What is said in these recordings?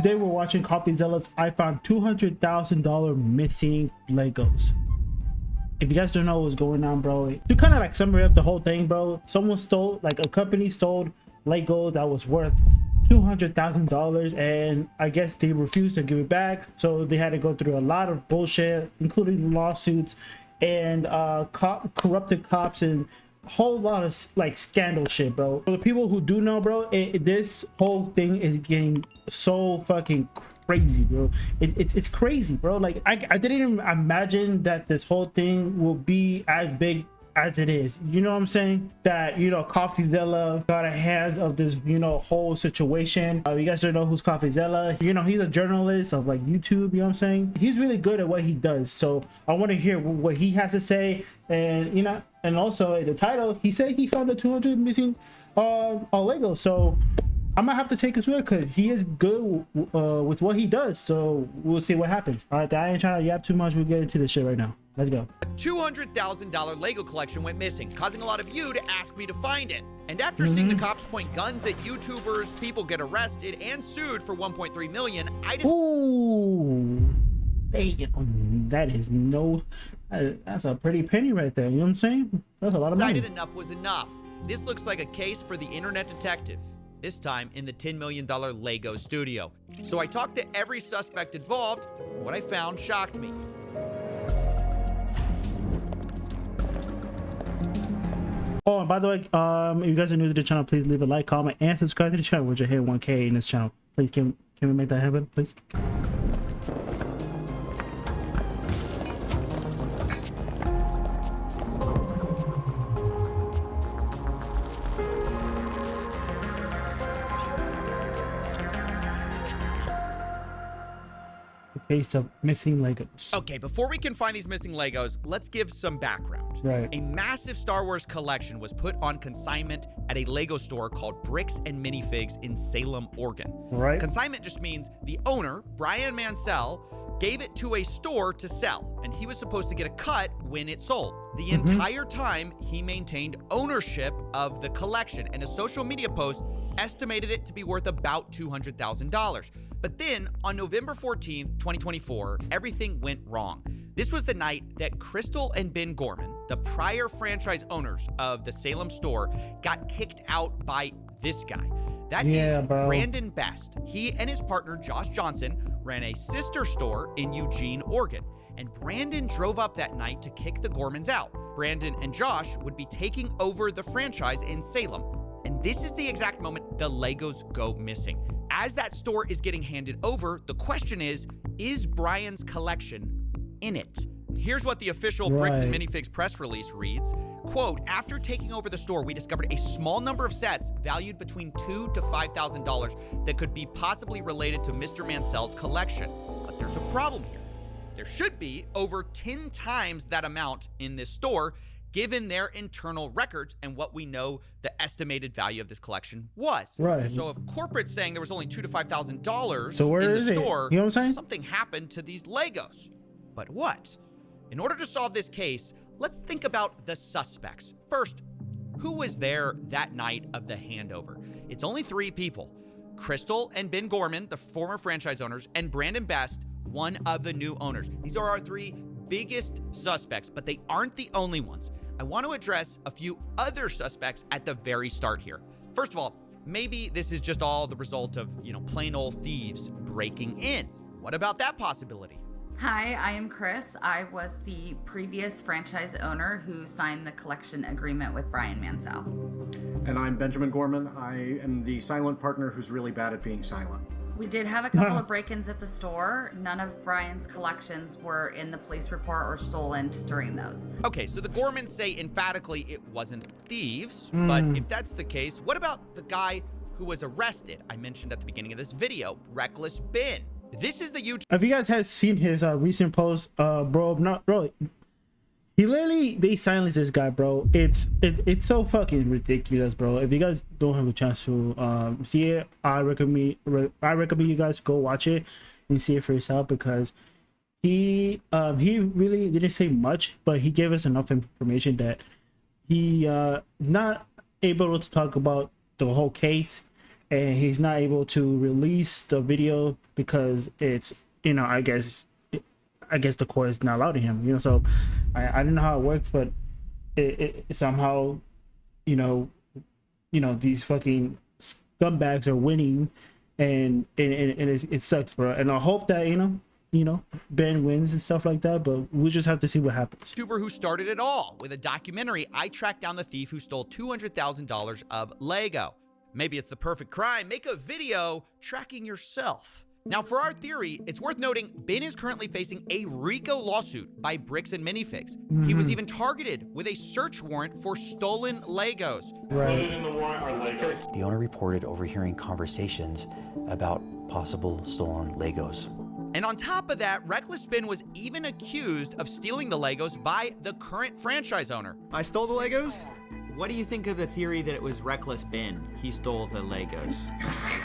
Today we're watching Coffeezilla's I found $200,000 missing Legos. If you guys don't know what's going on, bro, to kind of like summary up the whole thing, bro, someone stole, like a company stole Legos that was worth $200,000, and I guess they refused to give it back, so they had to go through a lot of bullshit, including lawsuits and corrupted cops and a whole lot of like scandal shit, bro. For the people who do know, bro, this whole thing is getting so fucking crazy, bro. It's crazy, bro. Like I didn't even imagine that this whole thing will be as big as it is. You know what I'm saying? That, you know, Coffeezilla got a hands of this, you know, whole situation. You guys don't know who's Coffeezilla. You know, he's a journalist of like YouTube, you know what I'm saying? He's really good at what he does, so I want to hear what he has to say. And you know, and also in the title he said he found the 200 missing Lego, so I'm gonna have to take his word because he is good with what he does. So we'll see what happens. All right, I ain't trying to yap too much. We'll get into this shit right now. Let's go. A $200,000 Lego collection went missing, causing a lot of you to ask me to find it. And after seeing the cops point guns at YouTubers, people get arrested and sued for $1.3 million, I just— Ooh, that is no, that's a pretty penny right there. You know what I'm saying? That's a lot of money. decided enough was enough. This looks like a case for the internet detective. This time in the $10 million Lego studio. So I talked to every suspect involved. What I found shocked me. Oh, and by the way, if you guys are new to the channel, please leave a like, comment, and subscribe to the channel. We're just hitting 1K in this channel. Please, can we make that happen, please? Case of missing Legos. Okay, before we can find these missing Legos, let's give some background. Right. A massive Star Wars collection was put on consignment at a Lego store called Bricks and Minifigs in Salem, Oregon. Right. Consignment just means the owner, Brian Mansell, gave it to a store to sell, and he was supposed to get a cut when it sold. The entire time, he maintained ownership of the collection, and a social media post estimated it to be worth about $200,000. But then, on November 14th, 2024, everything went wrong. This was the night that Crystal and Ben Gorman, the prior franchise owners of the Salem store, got kicked out by this guy. That is Brandon Best. He and his partner, Josh Johnson, ran a sister store in Eugene, Oregon. And Brandon drove up that night to kick the Gormans out. Brandon and Josh would be taking over the franchise in Salem. And this is the exact moment the Legos go missing. As that store is getting handed over, the question is Brian's collection in it? Here's what the official Bricks and Minifigs press release reads. Quote, after taking over the store, we discovered a small number of sets valued between $2,000 to $5,000 that could be possibly related to Mr. Mansell's collection. But there's a problem here. There should be over 10 times that amount in this store, given their internal records and what we know the estimated value of this collection was. Right. So if corporate's saying there was only $2,000 to $5,000 so where in is the it? store, you know what I'm saying? Something happened to these Legos. But what? In order to solve this case, let's think about the suspects. First, who was there that night of the handover? It's only 3 people. Crystal and Ben Gorman, the former franchise owners, and Brandon Best, one of the new owners. These are our 3 biggest suspects, but they aren't the only ones. I want to address a few other suspects at the very start here. First of all, maybe this is just all the result of, you know, plain old thieves breaking in. What about that possibility? Hi, I am Chris. I was the previous franchise owner who signed the collection agreement with Brian Mansell. And I'm Benjamin Gorman. I am the silent partner who's really bad at being silent. We did have a couple of break-ins at the store. None of Brian's collections were in the police report or stolen during those. Okay, so the Gormans say emphatically it wasn't thieves, but if that's the case, what about the guy who was arrested? I mentioned at the beginning of this video, Reckless Ben. This is the YouTube. If you guys have seen his recent post, bro, he literally, they silenced this guy, bro. It's so fucking ridiculous, bro. If you guys don't have a chance to see it, I recommend you guys go watch it and see it for yourself, because he really didn't say much, but he gave us enough information that he not able to talk about the whole case and he's not able to release the video because it's, you know, I guess the court is not allowing him, you know. So I don't know how it works, but it somehow, you know, these fucking scumbags are winning, and it sucks, bro. And I hope that you know, Ben wins and stuff like that, but we'll just have to see what happens. YouTuber who started it all. With a documentary, I tracked down the thief who stole $200,000 of Lego. Maybe it's the perfect crime. Make a video tracking yourself. Now, for our theory, it's worth noting Ben is currently facing a RICO lawsuit by Bricks and Minifigs. He was even targeted with a search warrant for stolen Legos. Right. In the warrant are Legos. The owner reported overhearing conversations about possible stolen Legos. And on top of that, Reckless Ben was even accused of stealing the Legos by the current franchise owner. I stole the Legos? What do you think of the theory that it was Reckless Ben? He stole the Legos.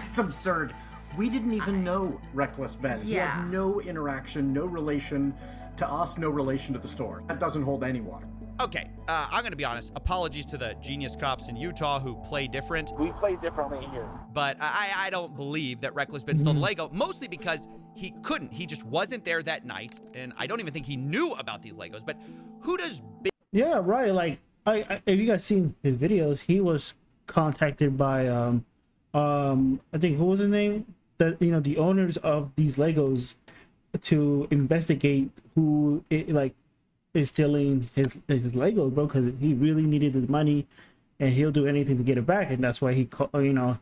It's absurd. We didn't even know Reckless Ben. He Yeah. had no interaction, no relation to us, no relation to the store. That doesn't hold any water. Okay, I'm gonna be honest. Apologies to the genius cops in Utah who play different. We play differently here. But I don't believe that Reckless Ben stole the Lego, mostly because he couldn't. He just wasn't there that night, and I don't even think he knew about these Legos. But who does Ben? Yeah, right. Like, I if you guys seen his videos, he was contacted by I think, who was his name? That, you know, the owners of these Legos, to investigate who is stealing his Legos, bro, because he really needed the money, and he'll do anything to get it back, and that's why he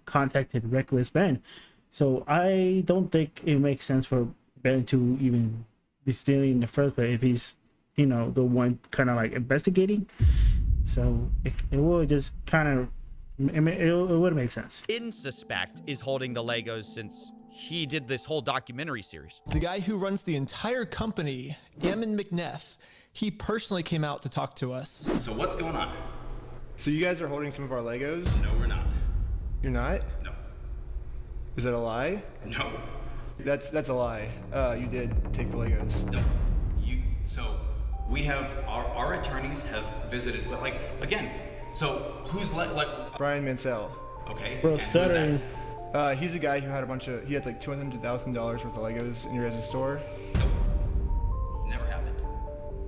contacted Reckless Ben. So I don't think it makes sense for Ben to even be stealing in the first place if he's, you know, the one kind of like investigating. So it would just kind of, I mean, it would make sense. Ben suspect is holding the Legos since he did this whole documentary series. The guy who runs the entire company, Ammon McNeff, he personally came out to talk to us. So what's going on? So you guys are holding some of our Legos? No, we're not. You're not? No. Is that a lie? No. That's a lie. You did take the Legos. No. So we have, our attorneys have visited, but like, again, so who's Brian Mansell. Okay. Bro, and who's stuttering. He's a guy who had he had like $200,000 worth of Legos in your guys' store. that? Nope. Never happened.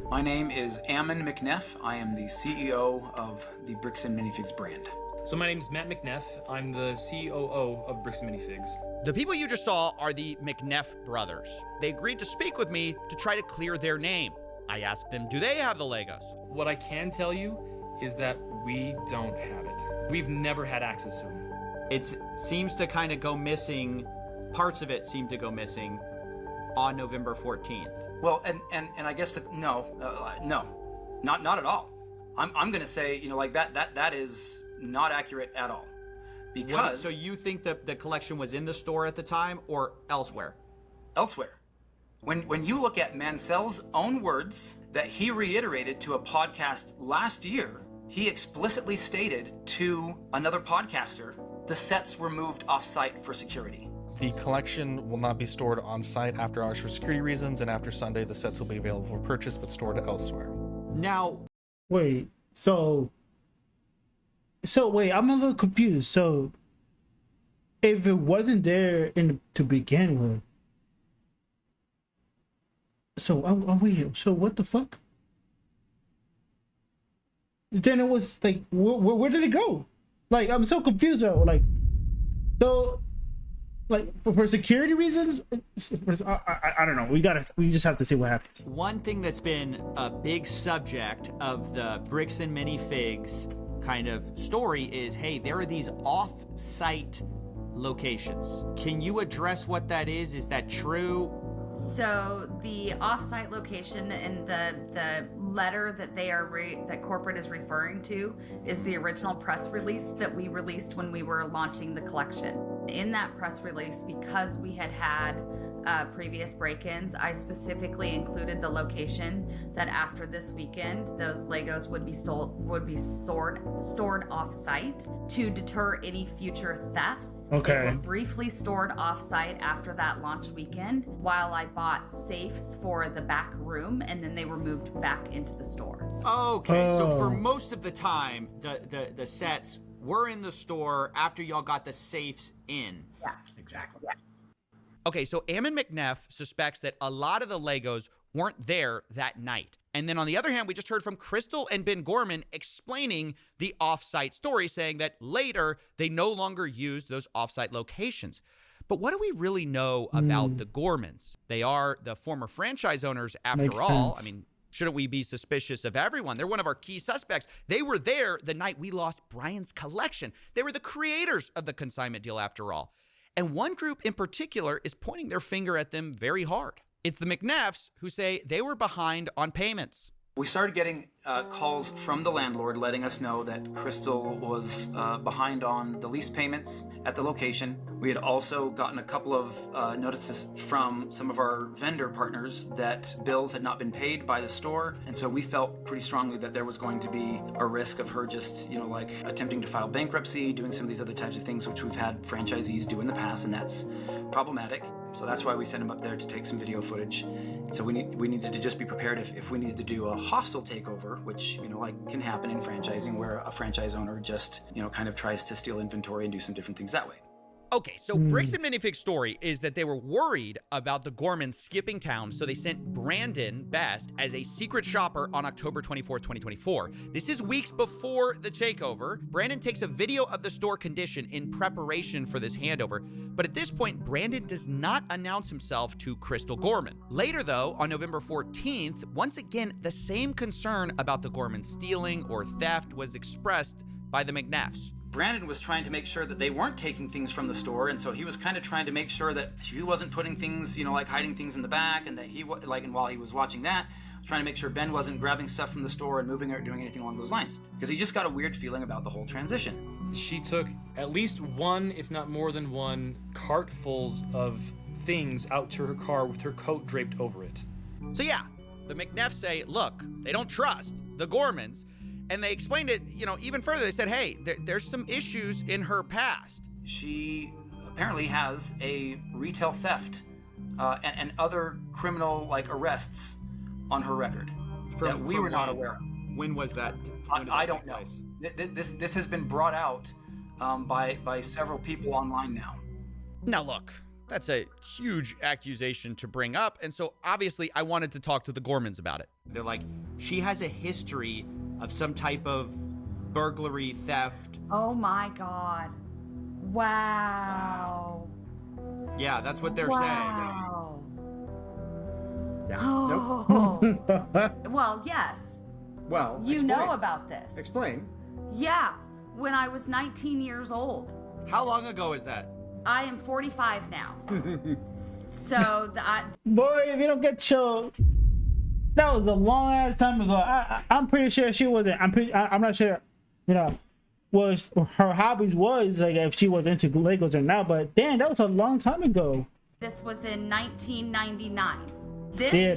My name is Ammon McNeff. I am the CEO of the Bricks and Minifigs brand. So my name's Matt McNeff. I'm the COO of Bricks and Minifigs. The people you just saw are the McNeff brothers. They agreed to speak with me to try to clear their name. I asked them, do they have the Legos? What I can tell you is that we don't have it. We've never had access to them. It seems to kind of go missing. Parts of it seem to go missing on November 14th. Well, and I guess no, not at all. I'm going to say, you know, like that is not accurate at all. Because So you think that the collection was in the store at the time or elsewhere? elsewhere, when you look at Mansell's own words that he reiterated to a podcast last year, he explicitly stated to another podcaster, the sets were moved off-site for security. The collection will not be stored on site after hours for security reasons, and after Sunday, the sets will be available for purchase but stored elsewhere. Now, Wait, so wait, I'm a little confused. So if it wasn't there to begin with, so wait, so what the fuck? Then it was like, where did it go? Like, I'm so confused though. Like, so, like, for security reasons, I don't know. We just have to see what happens. one thing that's been a big subject of the Bricks and Minifigs kind of story is, hey, there are these off-site locations. Can you address what that is? Is that true? So the off-site location and the letter that that corporate is referring to is the original press release that we released when we were launching the collection. In that press release, because we had previous break-ins, I specifically included the location that after this weekend, those Legos would be stored off-site to deter any future thefts. Okay. They were briefly stored off-site after that launch weekend, while I bought safes for the back room, and then they were moved back into the store. Okay, so for Oh. most of the time, the sets were in the store after y'all got the safes in. Yeah. Exactly. Yeah. Okay, so Ammon McNeff suspects that a lot of the Legos weren't there that night. And then on the other hand, we just heard from Crystal and Ben Gorman explaining the off-site story, saying that later they no longer used those off-site locations. But what do we really know about the Gormans? They are the former franchise owners after Makes all. sense. I mean, shouldn't we be suspicious of everyone? They're one of our key suspects. They were there the night we lost Brian's collection. They were the creators of the consignment deal after all. And one group in particular is pointing their finger at them very hard. It's the McNeffs who say they were behind on payments. We started getting calls from the landlord letting us know that Crystal was behind on the lease payments at the location. We had also gotten a couple of notices from some of our vendor partners that bills had not been paid by the store. And so we felt pretty strongly that there was going to be a risk of her just, like attempting to file bankruptcy, doing some of these other types of things, which we've had franchisees do in the past, and that's problematic. So that's why we sent him up there to take some video footage. So we needed to just be prepared if we needed to do a hostile takeover, which, can happen in franchising where a franchise owner just, kind of tries to steal inventory and do some different things that way. Okay, so Bricks and Minifig's story is that they were worried about the Gormans skipping town, so they sent Brandon Best as a secret shopper on October 24th, 2024. This is weeks before the takeover. Brandon takes a video of the store condition in preparation for this handover, but at this point, Brandon does not announce himself to Crystal Gorman. Later, though, on November 14th, once again, the same concern about the Gormans stealing or theft was expressed by the McNeffs. Brandon was trying to make sure that they weren't taking things from the store, and so he was kind of trying to make sure that he wasn't putting things, like hiding things in the back, and that and while he was watching that, trying to make sure Ben wasn't grabbing stuff from the store and moving it or doing anything along those lines, because he just got a weird feeling about the whole transition. She took at least one, if not more than one, cartfuls of things out to her car with her coat draped over it. So yeah, the McNeffs say, look, they don't trust the Gormans. And they explained it, even further. They said, hey, there's some issues in her past. She apparently has a retail theft and other criminal arrests on her record that we were not aware of. When was that? I don't know. This has been brought out by several people online now. Now look, that's a huge accusation to bring up. And so obviously I wanted to talk to the Gormans about it. They're like, she has a history of some type of burglary, theft. Oh my God. Wow. Yeah, that's what they're wow. saying. Yeah. Oh. Nope. Well, yes. Well, You explain. know about this. Explain. Yeah, when I was 19 years old. How long ago is that? I am 45 now. So Boy, if you don't get your, that was a long ass time ago. I'm pretty sure she wasn't. I'm not sure. Was her hobbies was if she was into Legos or not. But damn, that was a long time ago. this was in 1999.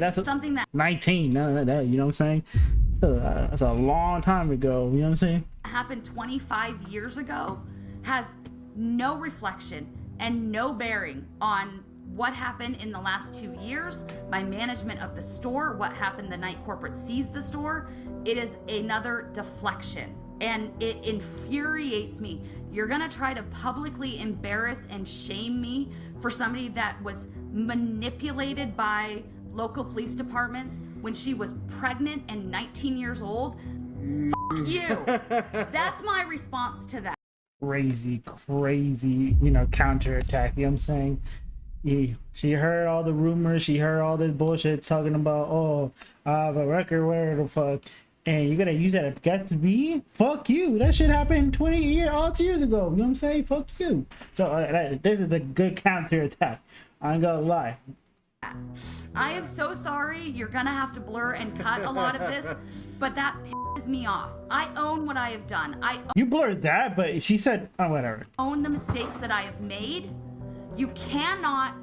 That's something that 19. No, you know what I'm saying? That's a long time ago. You know what I'm saying? happened 25 years ago has no reflection and no bearing on what happened in the last 2 years, my management of the store, what happened the night corporate seized the store. It is another deflection, and it infuriates me. You're gonna try to publicly embarrass and shame me for somebody that was manipulated by local police departments when she was pregnant and 19 years old? Fuck you. That's my response to that. Crazy, counterattack. You know what I'm saying? She heard all the rumors. She heard all this bullshit talking about, I have a record, where the fuck? And you're gonna use that against me? Fuck you. That shit happened 20 years ago. You know what I'm saying? Fuck you. So this is a good counterattack. I ain't gonna lie. I am so sorry. You're gonna have to blur and cut a lot of this, but that pisses me off. I own what I have done. You blurred that, but she said, whatever. Own the mistakes that I have made. You cannot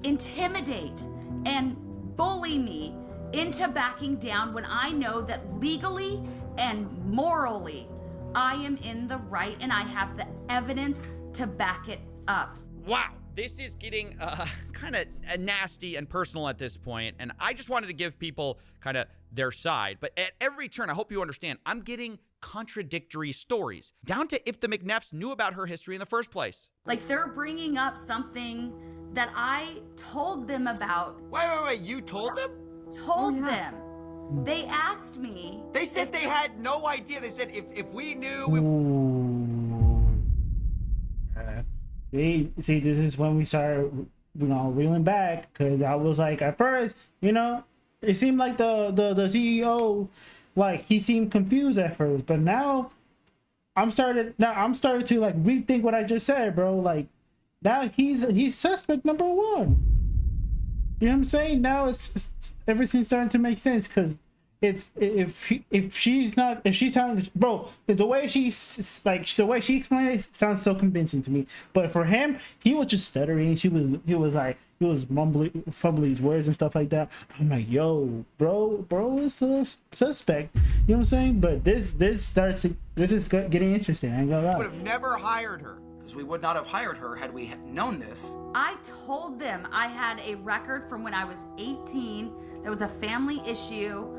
intimidate and bully me into backing down when I know that legally and morally I am in the right and I have the evidence to back it up. Wow, this is getting kind of nasty and personal at this point, and I just wanted to give people kind of their side. But at every turn, I hope you understand, I'm getting contradictory stories, down to if the McNeffs knew about her history in the first place. Like, they're bringing up something that I told them about. Wait, you told them? Told them. They asked me. They said they had no idea. They said if we knew. See, this is when we started, reeling back, because I was like, at first, it seemed like the CEO, like, he seemed confused at first, but now I'm starting to like rethink what I just said, bro. Like, now he's suspect number one. You know what I'm saying? Now it's everything's starting to make sense, because it's if she's telling, bro, the way she explained it sounds so convincing to me. But for him, he was just stuttering. He was mumbling, fumbling his words and stuff like that. I'm like, yo, bro is a suspect. You know what I'm saying? But this is getting interesting. I ain't gonna lie. Would have never hired her. Because we would not have hired her had we known this. I told them I had a record from when I was 18. There was a family issue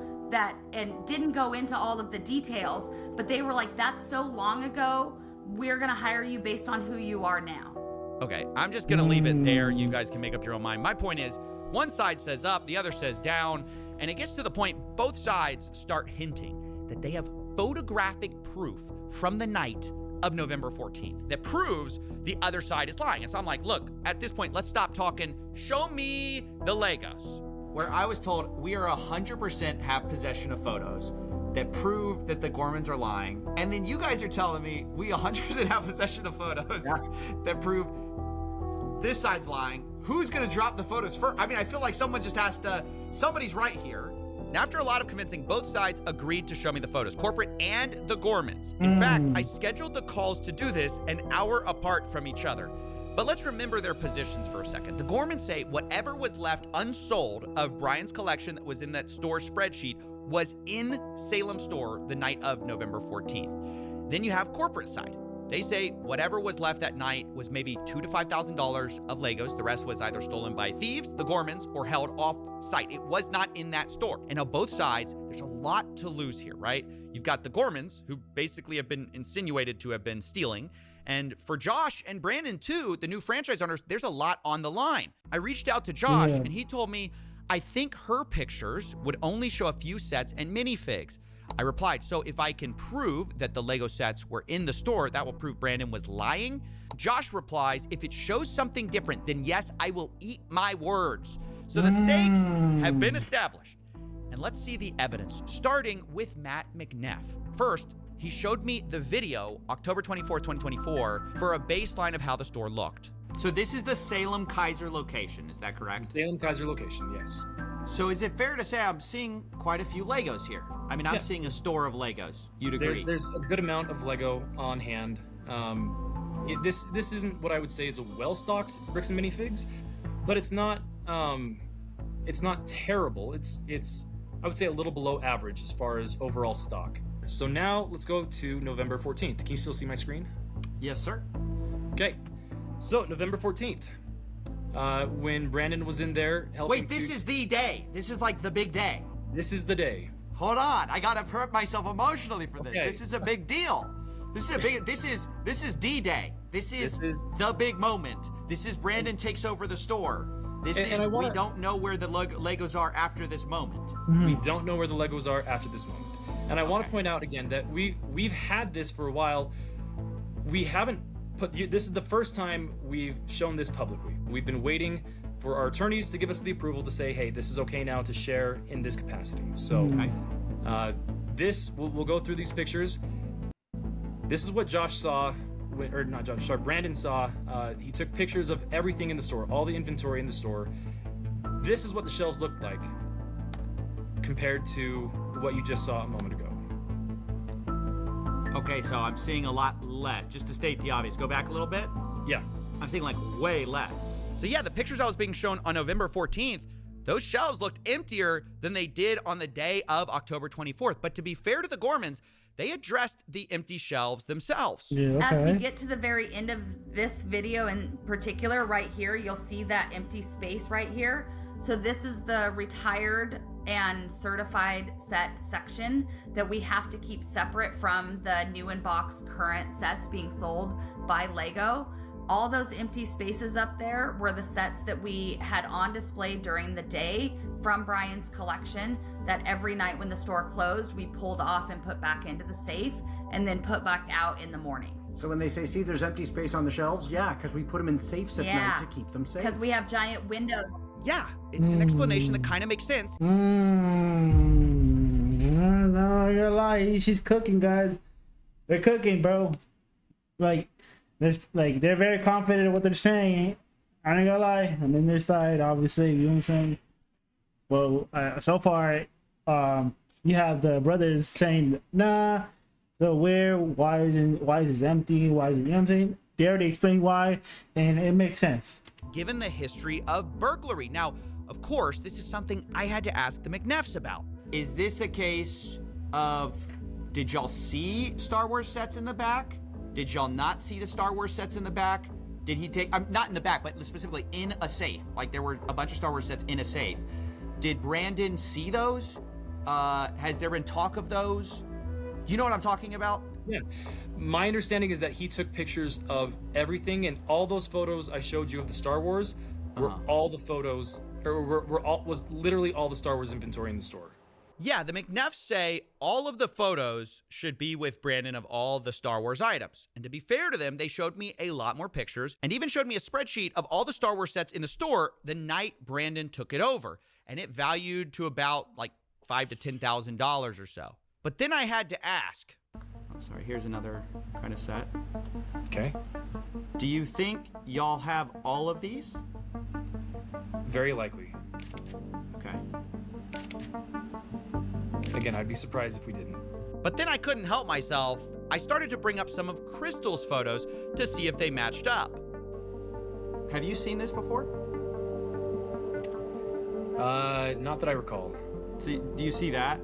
and didn't go into all of the details, but they were like, that's so long ago, we're gonna hire you based on who you are now. Okay, I'm just gonna leave it there. You guys can make up your own mind. My point is, one side says up, the other says down, and it gets to the point both sides start hinting that they have photographic proof from the night of November 14th that proves the other side is lying. And so I'm like, look, at this point, let's stop talking. Show me the Legos. Where I was told we are 100% have possession of photos that prove that the Gormans are lying. And then you guys are telling me we 100% have possession of photos that prove this side's lying. Who's gonna drop the photos first? I mean, I feel like someone just has to, somebody's right here. And after a lot of convincing, both sides agreed to show me the photos, corporate and the Gormans. In fact, I scheduled the calls to do this an hour apart from each other. But let's remember their positions for a second. The Gormans say whatever was left unsold of Brian's collection that was in that store spreadsheet was in Salem store the night of November 14th. Then you have corporate side. They say whatever was left that night was maybe $2,000 to $5,000 of Legos. The rest was either stolen by thieves, the Gormans, or held off site. It was not in that store. And on both sides, there's a lot to lose here, right? You've got the Gormans, who basically have been insinuated to have been stealing. And for Josh and Brandon too, the new franchise owners, there's a lot on the line. I reached out to Josh and he told me, I think her pictures would only show a few sets and minifigs. I replied, so if I can prove that the Lego sets were in the store, that will prove Brandon was lying. Josh replies, if it shows something different, then yes, I will eat my words. So the stakes have been established. And let's see the evidence, starting with Matt McNeff. First, he showed me the video, October 24th, 2024, for a baseline of how the store looked. So this is the Salem Kaiser location, is that correct? Salem Kaiser location, yes. So is it fair to say I'm seeing quite a few Legos here? I mean, I'm seeing a store of Legos. You'd agree? There's a good amount of Lego on hand. This isn't what I would say is a well-stocked bricks and minifigs, but it's not terrible. It's I would say a little below average as far as overall stock. So now let's go to November 14th. Can you still see my screen? Yes, sir. Okay. So November 14th, when Brandon was in there helping. Wait, this is the day. This is like the big day. This is the day. Hold on, I gotta prep myself emotionally for this. Okay. This is a big deal. This is D-Day. This is the big moment. This is Brandon takes over the store. We don't know where the Legos are after this moment. We don't know where the Legos are after this moment. And I want to point out again that we've had this for a while. We haven't this is the first time we've shown this publicly. We've been waiting for our attorneys to give us the approval to say, hey, this is okay now to share in this capacity. So we'll go through these pictures. This is what Josh saw, or not Josh, sorry, Brandon saw. He took pictures of everything in the store, all the inventory in the store. This is what the shelves looked like compared to what you just saw a moment ago. Okay, so I'm seeing a lot less. Just to state the obvious, go back a little bit. Yeah. I'm seeing like way less. So yeah, the pictures I was being shown on November 14th, those shelves looked emptier than they did on the day of October 24th. But to be fair to the Gormans, they addressed the empty shelves themselves. Yeah, okay. As we get to the very end of this video in particular, right here, you'll see that empty space right here. So this is the retired and certified set section that we have to keep separate from the new in box current sets being sold by Lego. All those empty spaces up there were the sets that we had on display during the day from Brian's collection that every night when the store closed, we pulled off and put back into the safe and then put back out in the morning. So when they say, see, there's empty space on the shelves, yeah, because we put them in safes at night to keep them safe. Because we have giant windows. Yeah, it's an explanation that kind of makes sense. No, I'm gonna lie. She's cooking, guys. They're cooking, bro. Like, they're very confident in what they're saying. I ain't gonna lie. I'm in their side, obviously. You know what I'm saying? Well, so far, you have the brothers saying, nah. So why is it empty? Why is it, you know what I'm saying? They already explained why, and it makes sense. Given the history of burglary. Now, of course, this is something I had to ask the McNeffs about. Is this a case of, did y'all see Star Wars sets in the back? Did y'all not see the Star Wars sets in the back? Did he take, not in the back, but specifically in a safe? Like there were a bunch of Star Wars sets in a safe. Did Brandon see those? Has there been talk of those? Do you know what I'm talking about? Yeah. My understanding is that he took pictures of everything, and all those photos I showed you of the Star Wars were all the photos, or was literally all the Star Wars inventory in the store. Yeah, the McNeffs say all of the photos should be with Brandon of all the Star Wars items. And to be fair to them, they showed me a lot more pictures and even showed me a spreadsheet of all the Star Wars sets in the store the night Brandon took it over. And it valued to about like $5,000 to $10,000 or so. But then I had to ask. Oh, sorry, here's another kind of set. Okay. Do you think y'all have all of these? Very likely. Okay. Again, I'd be surprised if we didn't. But then I couldn't help myself. I started to bring up some of Crystal's photos to see if they matched up. Have you seen this before? Not that I recall. So do you see that?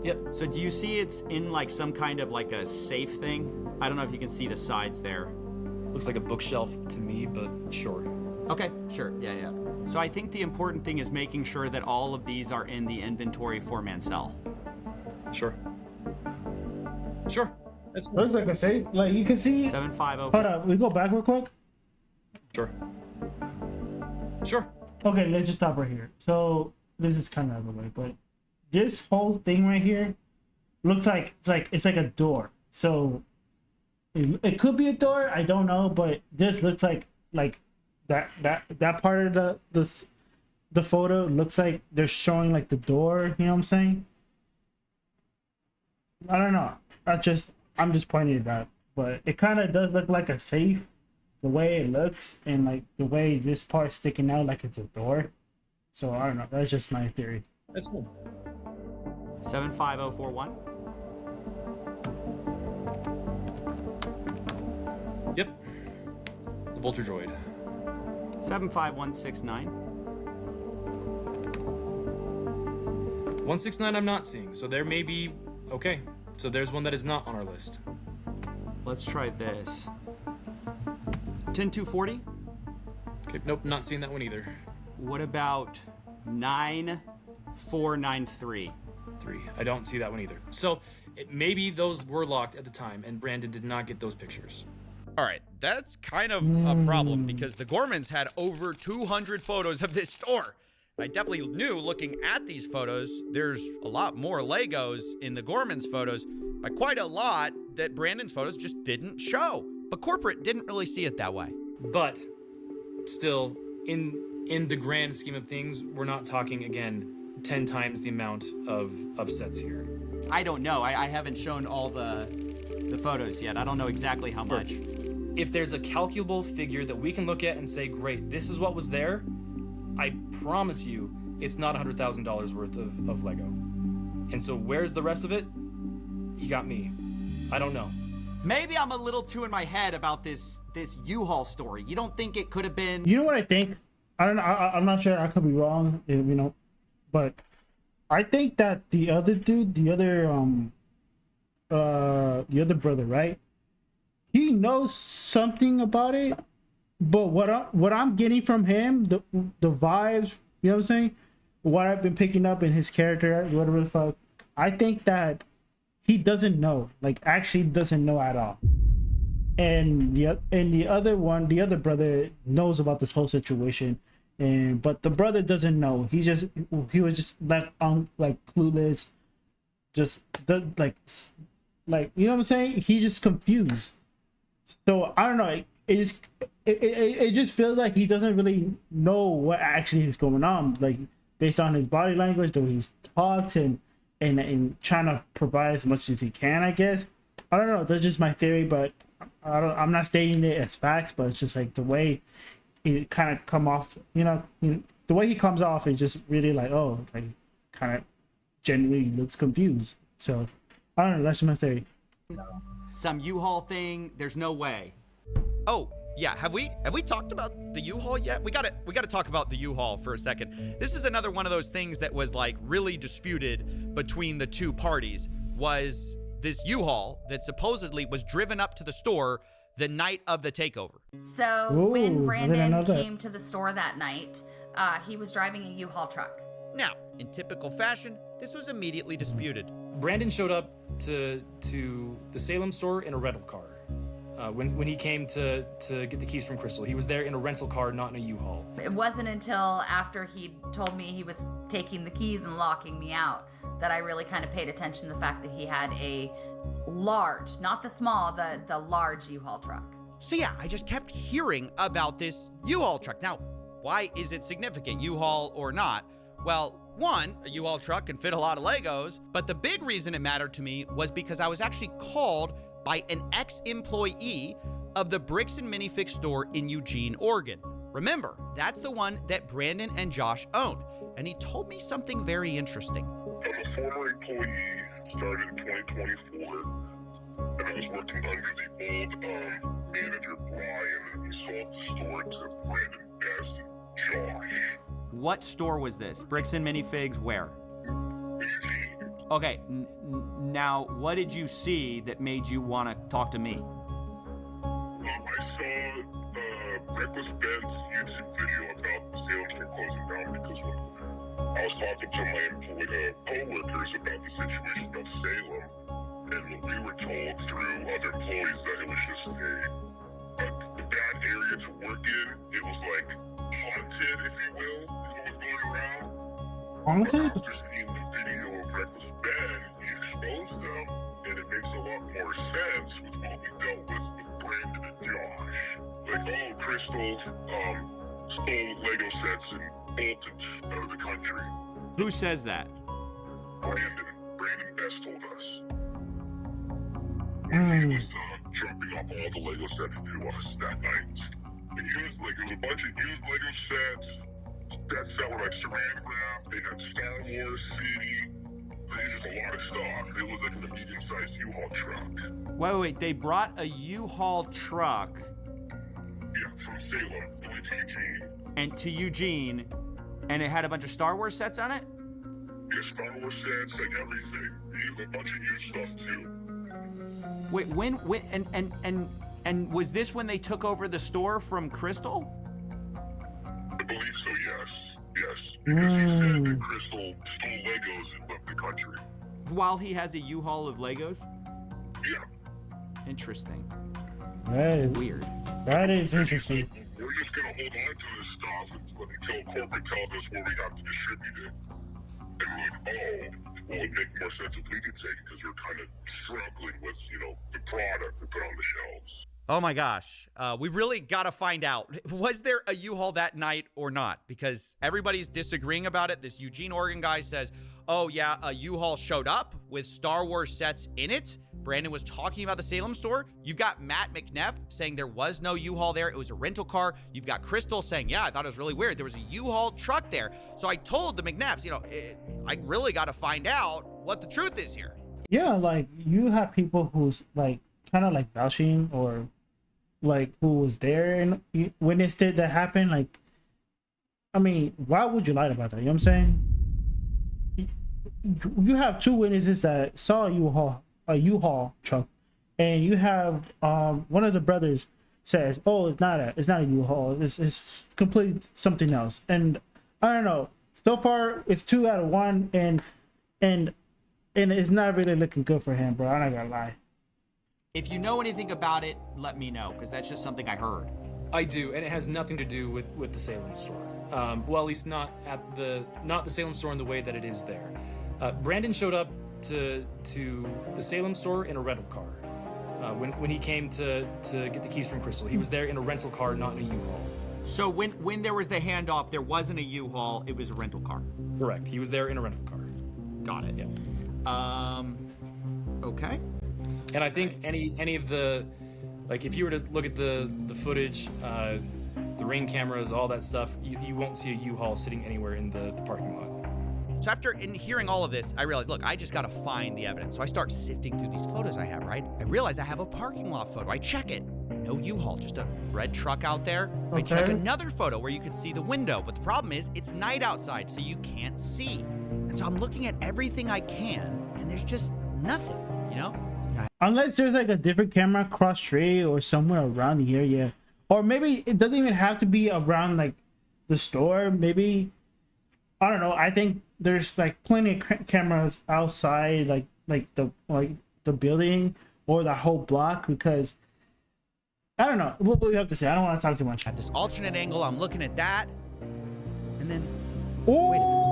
Yep. So do you see it's in like some kind of like a safe thing? I don't know if you can see the sides there. Looks like a bookshelf to me, but sure. Okay, sure, yeah. So I think the important thing is making sure that all of these are in the inventory for Mansell. Sure. Sure. That's cool. Looks like a safe. Like you can see. 750. Hold up. We go back real quick. Sure. Sure. Okay, let's just stop right here. So this is kind of out of the way, but this whole thing right here looks like it's like a door. So it could be a door. I don't know, but this looks like that part of the photo looks like they're showing like the door. You know what I'm saying? I don't know. I'm just pointing it out, but it kind of does look like a safe, the way it looks, and like the way this part's sticking out like it's a door. So I don't know. That's just my theory. That's cool. 75041. Yep. The Vulture Droid. 75169. 169 I'm not seeing, so there may be... Okay, so there's one that is not on our list. Let's try this. 10240. Okay, nope, not seeing that one either. What about 9493? 3. I don't see that one either. So maybe those were locked at the time, and Brandon did not get those pictures. All right, that's kind of a problem because the Gormans had over 200 photos of this store. I definitely knew looking at these photos, there's a lot more Legos in the Gormans photos by quite a lot that Brandon's photos just didn't show. But corporate didn't really see it that way. But still, in the grand scheme of things, we're not talking, again, 10 times the amount of sets here. I don't know. I haven't shown all the photos yet. I don't know exactly how much. If there's a calculable figure that we can look at and say, great, this is what was there, I promise you it's not $100,000 worth of Lego. And so where's the rest of it? You got me. I don't know. Maybe I'm a little too in my head about this U-Haul story. You don't think it could have been... You know what I think? I don't know. I'm not sure. I could be wrong, you know. But I think that the other dude, the other the other brother, right? He knows something about it, but what I'm getting from him, the vibes, you know what I'm saying? What I've been picking up in his character, whatever the fuck, I think that he doesn't know, like actually doesn't know at all. And the other brother knows about this whole situation, but the brother doesn't know. He was just left on like clueless, just like you know what I'm saying? He's just confused. So I don't know. It just feels like he doesn't really know what actually is going on, like based on his body language, the way he talks, and trying to provide as much as he can. I guess I don't know. That's just my theory, but I'm not stating it as facts. But it's just like the way it kind of come off. The way he comes off is just really like, oh, like kind of genuinely looks confused. So I don't know. That's my theory. Some U-Haul thing. There's no way. Oh, yeah. Have we talked about the U-Haul yet? We gotta talk about the U-Haul for a second. This is another one of those things that was like really disputed between the two parties. Was this U-Haul that supposedly was driven up to the store the night of the takeover? So when Brandon came to the store that night, he was driving a U-Haul truck. Now, in typical fashion, this was immediately disputed. Brandon showed up to the Salem store in a rental car. When he came to get the keys from Crystal, he was there in a rental car, not in a U-Haul. It wasn't until after he told me he was taking the keys and locking me out that I really kind of paid attention to the fact that he had a large, not the small, the large U-Haul truck. So yeah, I just kept hearing about this U-Haul truck. Now, why is it significant, U-Haul or not? Well, one, a U-Haul truck can fit a lot of Legos, but the big reason it mattered to me was because I was actually called by an ex-employee of the Bricks and Minifix store in Eugene, Oregon. Remember, that's the one that Brandon and Josh owned, and he told me something very interesting. I'm a former employee, started in 2024, and I was working under the old manager Brian, and he sold the store to Brandon Best and Josh. What store was this? Bricks and Minifigs where? Okay, now what did you see that made you want to talk to me? I saw Reckless Ben's YouTube video about the Salem store closing down because when I was talking to my co-workers about the situation about Salem, and we were told through other employees that it was just a bad area to work in. It was like haunted, if you will, is what was going around. Haunted? After seeing the video of Reckless Ben, he exposed them, and it makes a lot more sense with what we dealt with Brandon and Josh. Like, oh, Crystal stole Lego sets and bolted out of the country. Who says that? Brandon Best told us. When he was dropping off all the Lego sets to us that night. And it was a bunch of used Lego sets. Sets that were like saran wrap. They had Star Wars CD. They had just a lot of stuff. It was like in a medium-sized U-Haul truck. Wait, they brought a U-Haul truck. Yeah, from Salem to Eugene. And to Eugene, and it had a bunch of Star Wars sets on it? Yeah, Star Wars sets, like everything. A bunch of used stuff too. Wait, when and was this when they took over the store from Crystal? I believe so, yes. Yes. Because he said that Crystal stole Legos and left the country. While he has a U-Haul of Legos? Yeah. Interesting. That is weird. That is interesting. We're just gonna hold on to this stuff until corporate tells us where we have to distribute it. And we're like, oh, well, it'd make more sense if we could take it because we're kind of struggling with, the product to put on the shelves. Oh my gosh. We really got to find out. Was there a U-Haul that night or not? Because everybody's disagreeing about it. This Eugene, Oregon guy says, oh yeah, a U-Haul showed up with Star Wars sets in it. Brandon was talking about the Salem store. You've got Matt McNeff saying there was no U-Haul there. It was a rental car. You've got Crystal saying, yeah, I thought it was really weird. There was a U-Haul truck there. So I told the McNeffs, I really got to find out what the truth is here. Yeah, like you have people who's like kind of like vouching or like who was there and witnessed it that happened. Like, I mean, why would you lie about that? You know what I'm saying? You have two witnesses that saw U-Haul a U-Haul truck, and you have one of the brothers says, "Oh, it's not a U-Haul. It's completely something else." And I don't know. So far, it's 2 out of 1, and it's not really looking good for him, bro. I'm not gonna lie. If you know anything about it, let me know, because that's just something I heard. I do, and it has nothing to do with the Salem store. Well, at least not the Salem store in the way that it is there. Brandon showed up to the Salem store in a rental car. When he came to get the keys from Crystal, he was there in a rental car, not in a U-Haul. So when there was the handoff, there wasn't a U-Haul, it was a rental car. Correct. He was there in a rental car. Got it. Yeah. Okay. And I think any of the, like, if you were to look at the footage, the ring cameras, all that stuff, you won't see a U-Haul sitting anywhere in the parking lot. So after hearing all of this, I realized, look, I just got to find the evidence. So I start sifting through these photos I have, right? I realize I have a parking lot photo. I check it. No U-Haul, just a red truck out there. Okay. I check another photo where you could see the window, but the problem is it's night outside, so you can't see. And so I'm looking at everything I can, and there's just nothing, you know? Unless there's like a different camera across street or somewhere around here, yeah. Or maybe it doesn't even have to be around like the store. Maybe, I don't know. I think there's like plenty of cameras outside, like the building or the whole block, because I don't know. What do you have to say? I don't want to talk too much. At this alternate angle, I'm looking at that, and then U-Haul.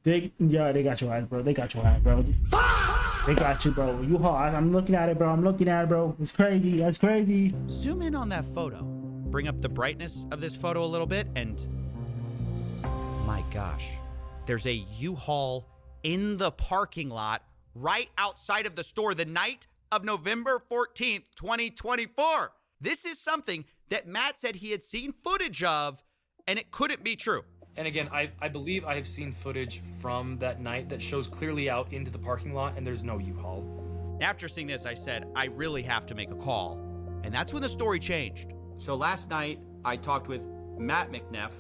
They got your ass, bro. They got your ass, bro. They got you, bro. U-Haul. I'm looking at it, bro. It's crazy. That's crazy. Zoom in on that photo. Bring up the brightness of this photo a little bit, and my gosh, there's a U-Haul in the parking lot right outside of the store the night of November 14th, 2024. This is something that Matt said he had seen footage of, and it couldn't be true. And again, I believe I have seen footage from that night that shows clearly out into the parking lot, and there's no U-Haul. After seeing this, I said, I really have to make a call. And that's when the story changed. So last night, I talked with Matt McNeff.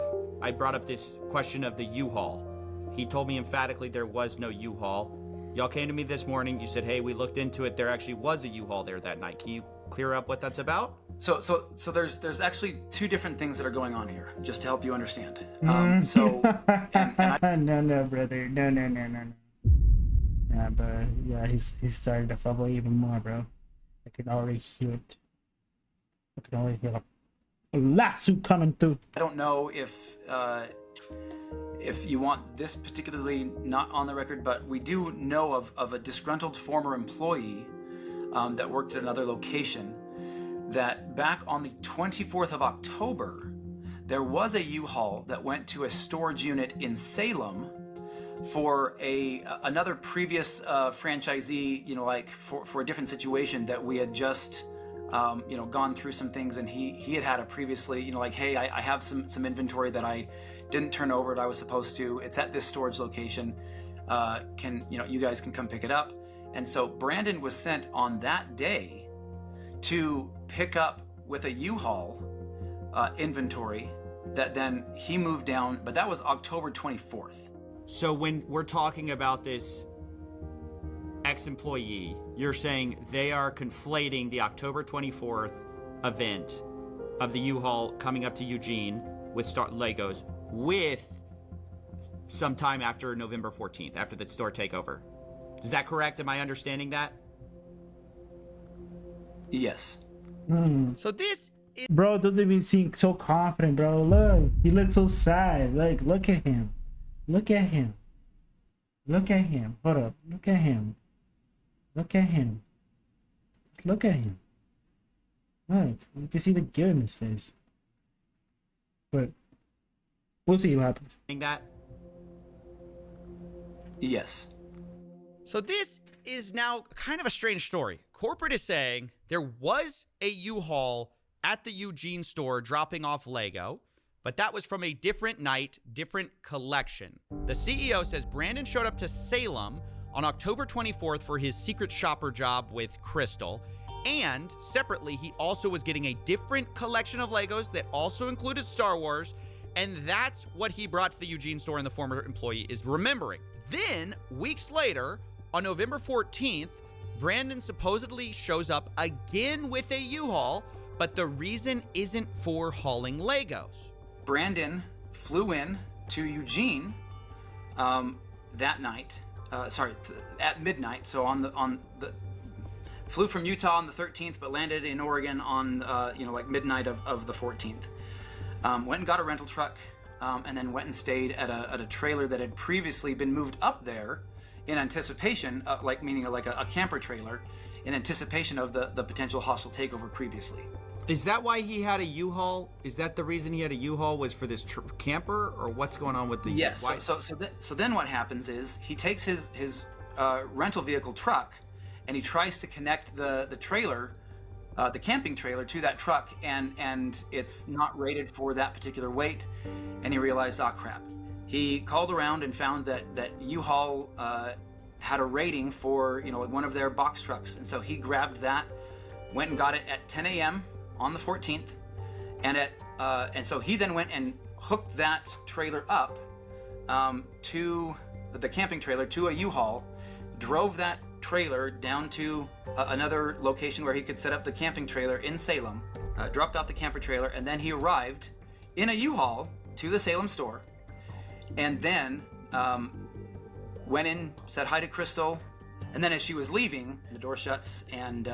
I brought up this question of the U-Haul. He told me emphatically there was no U-Haul. Y'all came to me this morning. You said, hey, we looked into it. There actually was a U-Haul there that night. Can you clear up what that's about? So there's actually two different things that are going on here, just to help you understand. No, brother. No. Yeah, but yeah, he's starting to fumble even more, bro. I can already hear it. I can already hear a lasso coming through. I don't know if you want this particularly not on the record, but we do know of a disgruntled former employee that worked at another location, that back on the 24th of October, there was a U-Haul that went to a storage unit in Salem for another previous franchisee, like for a different situation that we had just gone through some things, and he had a previously, like, hey, I have some inventory that I didn't turn over that I was supposed to. It's at this storage location. You guys can come pick it up. And so Brandon was sent on that day to pick up with a U-Haul inventory that then he moved down, but that was October 24th. So when we're talking about this ex-employee, you're saying they are conflating the October 24th event of the U-Haul coming up to Eugene with Legos with some time after November 14th, after the store takeover. Is that correct? Am I understanding that? Yes. So this is... Bro doesn't even seem so confident, bro. Look, he looks so sad. Like, look at him. Look at him. Look at him. Hold up. Look at him. Look at him. Look at him. Look, you can see the guilt in his face. But we'll see what happens. That? Yes. So this is now kind of a strange story. Corporate is saying there was a U-Haul at the Eugene store dropping off Lego, but that was from a different night, different collection. The CEO says Brandon showed up to Salem on October 24th for his secret shopper job with Crystal, and separately, he also was getting a different collection of Legos that also included Star Wars, And that's what he brought to the Eugene store and the former employee is remembering. Then, weeks later, on November 14th, Brandon supposedly shows up again with a U-Haul, but the reason isn't for hauling Legos. Brandon flew in to Eugene that night. At midnight. So flew from Utah on the 13th, but landed in Oregon on like midnight of the 14th. Went and got a rental truck, and then went and stayed at a trailer that had previously been moved up there in anticipation, meaning like a camper trailer, in anticipation of the potential hostile takeover previously. Is that why he had a U-Haul? Is that the reason he had a U-Haul was for this camper, or what's going on with the? Yes. So then what happens is he takes his rental vehicle truck, and he tries to connect the trailer, the camping trailer, to that truck, and it's not rated for that particular weight, and he realized, oh crap. He called around and found that U-Haul had a rating for one of their box trucks, and so he grabbed that, went and got it at 10 a.m. on the 14th, and so he then went and hooked that trailer up to the camping trailer to a U-Haul, drove that trailer down to another location where he could set up the camping trailer in Salem, dropped off the camper trailer, and then he arrived in a U-Haul to the Salem store, and then went in, said hi to Crystal, and then as she was leaving, the door shuts, and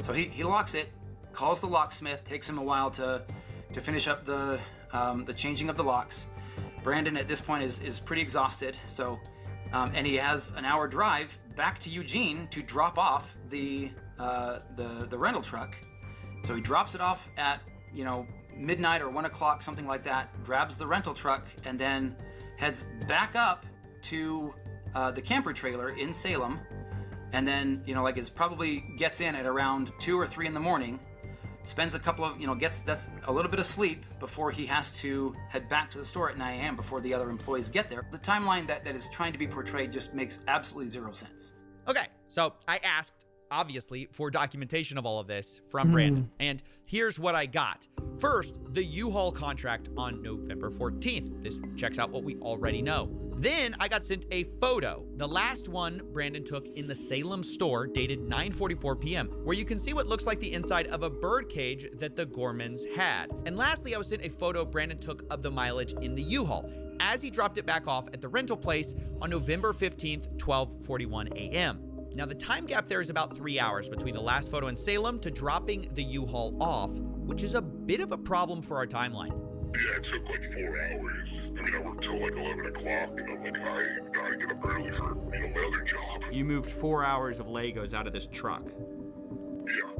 so he locks it, calls the locksmith, takes him a while to finish up the changing of the locks. Brandon at this point is pretty exhausted, so and he has an hour drive back to Eugene to drop off the rental truck. So he drops it off at midnight or 1 o'clock, something like that, grabs the rental truck, and then heads back up to the camper trailer in Salem, and then probably gets in at around 2 or 3 in the morning, spends a couple of that's a little bit of sleep before he has to head back to the store at 9 a.m. before the other employees get there. The timeline that is trying to be portrayed just makes absolutely zero sense. Okay, so I asked, obviously, for documentation of all of this from Brandon, and here's what I got. First, the U-Haul contract on November 14th. This checks out what we already know. Then I got sent a photo, the last one Brandon took in the Salem store, dated 9:44 p.m., where you can see what looks like the inside of a bird cage that the Gormans had. And lastly, I was sent a photo Brandon took of the mileage in the U-Haul as he dropped it back off at the rental place on November 15th, 12:41 a.m. Now, the time gap there is about 3 hours between the last photo in Salem to dropping the U-Haul off, which is a bit of a problem for our timeline. Yeah, it took like 4 hours. I mean, I worked till like 11 o'clock, and I'm like, I gotta get up early for my other job. You moved 4 hours of Legos out of this truck. Yeah.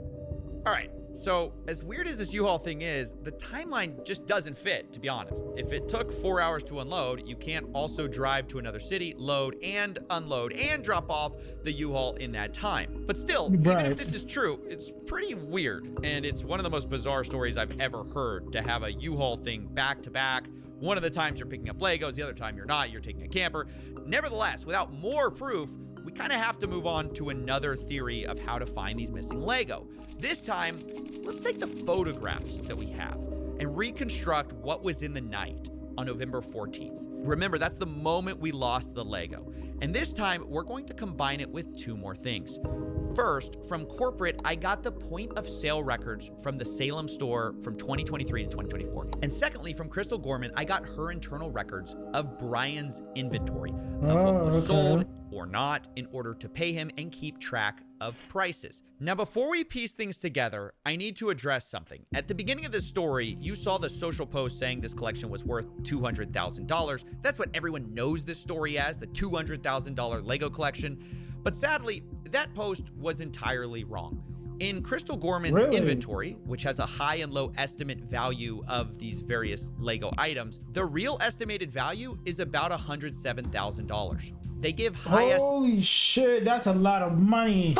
All right, so as weird as this U-Haul thing is, the timeline just doesn't fit, to be honest. If it took 4 hours to unload, you can't also drive to another city, load and unload and drop off the U-Haul in that time. But still, even if this is true, it's pretty weird, and it's one of the most bizarre stories I've ever heard, to have a U-Haul thing back to back. One of the times you're picking up Legos, the other time you're not, you're taking a camper. Nevertheless, without more proof, we kind of have to move on to another theory of how to find these missing Lego. This time, let's take the photographs that we have and reconstruct what was in the night on November 14th. Remember, that's the moment we lost the Lego. And this time, we're going to combine it with 2 more things. First, from corporate, I got the point of sale records from the Salem store from 2023 to 2024. And secondly, from Crystal Gorman, I got her internal records of Brian's inventory of what was sold or not in order to pay him and keep track of prices. Now, before we piece things together, I need to address something. At the beginning of this story, you saw the social post saying this collection was worth $200,000. That's what everyone knows this story as, the $200,000 Lego collection. But sadly, that post was entirely wrong. In Crystal Gorman's inventory, which has a high and low estimate value of these various Lego items, the real estimated value is about $107,000. They give high Holy shit, that's a lot of money.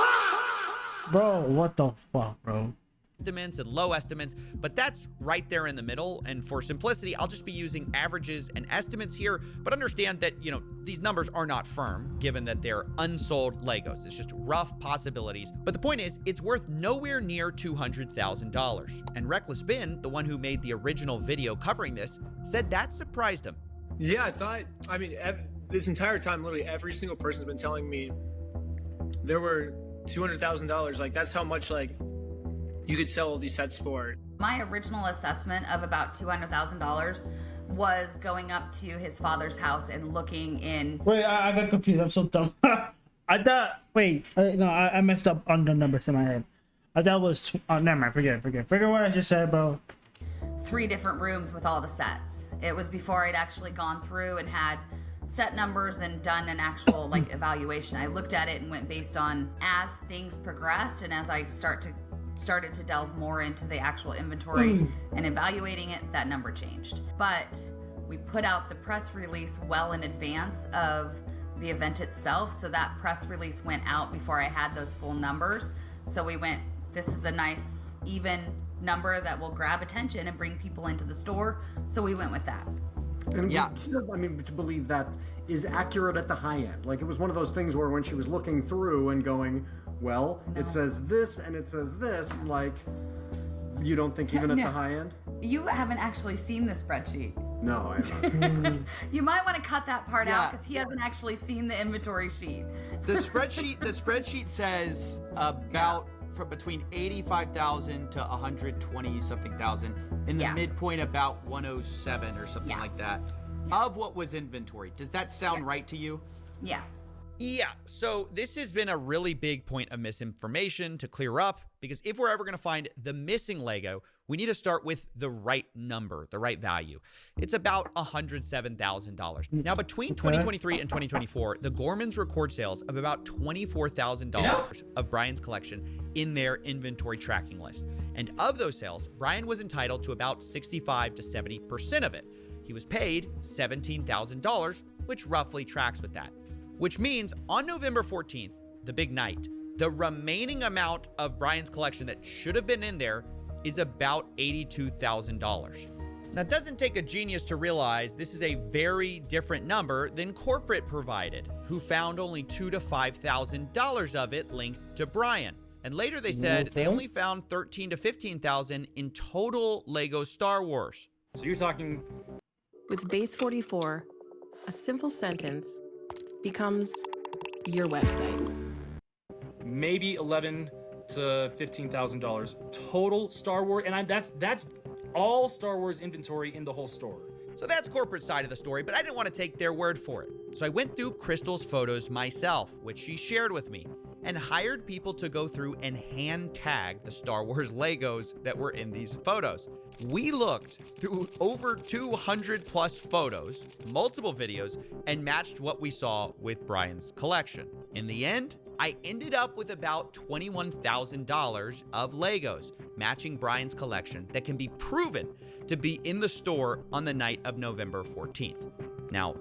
Bro, what the fuck, bro? estimates and low estimates, but that's right there in the middle. And for simplicity, I'll just be using averages and estimates here, but understand that, you know, these numbers are not firm given that they're unsold Legos. It's just rough possibilities. But the point is, it's worth nowhere near $200,000. And Reckless Bin, the one who made the original video covering this, said that surprised him. Yeah, I mean, this entire time, literally every single person's been telling me there were $200,000. Like, that's how much, like, you could sell all these sets for. My original assessment of about $200,000 was going up to his father's house and looking in. Wait, I got confused. I'm so dumb. I thought, I messed up on the numbers in my head. I thought it was, never mind, forget. Forget what I just said, bro. 3 different rooms with all the sets. It was before I'd actually gone through and had set numbers and done an actual like evaluation. I looked at it and went based on as things progressed and as I started to delve more into the actual inventory and evaluating it, that number changed. But we put out the press release well in advance of the event itself, so that press release went out before I had those full numbers. So we went, this is a nice even number that will grab attention and bring people into the store, so we went with that. And still, I mean, to believe that is accurate at the high end. Like, it was one of those things where when she was looking through and going, well, it says this and it says this, like, you don't think even at the high end? You haven't actually seen the spreadsheet. No, I haven't. You might want to cut that part out because he hasn't actually seen the inventory sheet. The spreadsheet says about from between 85,000 to 120 something thousand. In the midpoint about 107 or something like that of what was inventory. Does that sound right to you? Yeah. Yeah, so this has been a really big point of misinformation to clear up, because if we're ever going to find the missing Lego, we need to start with the right number, the right value. It's about $107,000. Now, between 2023 and 2024, the Gormans record sales of about $24,000 of Brian's collection in their inventory tracking list. And of those sales, Brian was entitled to about 65 to 70% of it. He was paid $17,000, which roughly tracks with that. Which means on November 14th, the big night, the remaining amount of Brian's collection that should have been in there is about $82,000. Now, it doesn't take a genius to realize this is a very different number than corporate provided, who found only $2,000 to $5,000 of it linked to Brian. And later they said they only found $13,000 to $15,000 in total Lego Star Wars. So you're talking... With Base 44, a simple sentence becomes your website. Maybe $11,000 to $15,000 total Star Wars, and that's all Star Wars inventory in the whole store. So that's corporate side of the story, but I didn't want to take their word for it. So I went through Crystal's photos myself, which she shared with me, and hired people to go through and hand tag the Star Wars Legos that were in these photos. We looked through over 200 plus photos, multiple videos, and matched what we saw with Brian's collection. In the end, I ended up with about $21,000 of Legos matching Brian's collection that can be proven to be in the store on the night of November 14th. Now,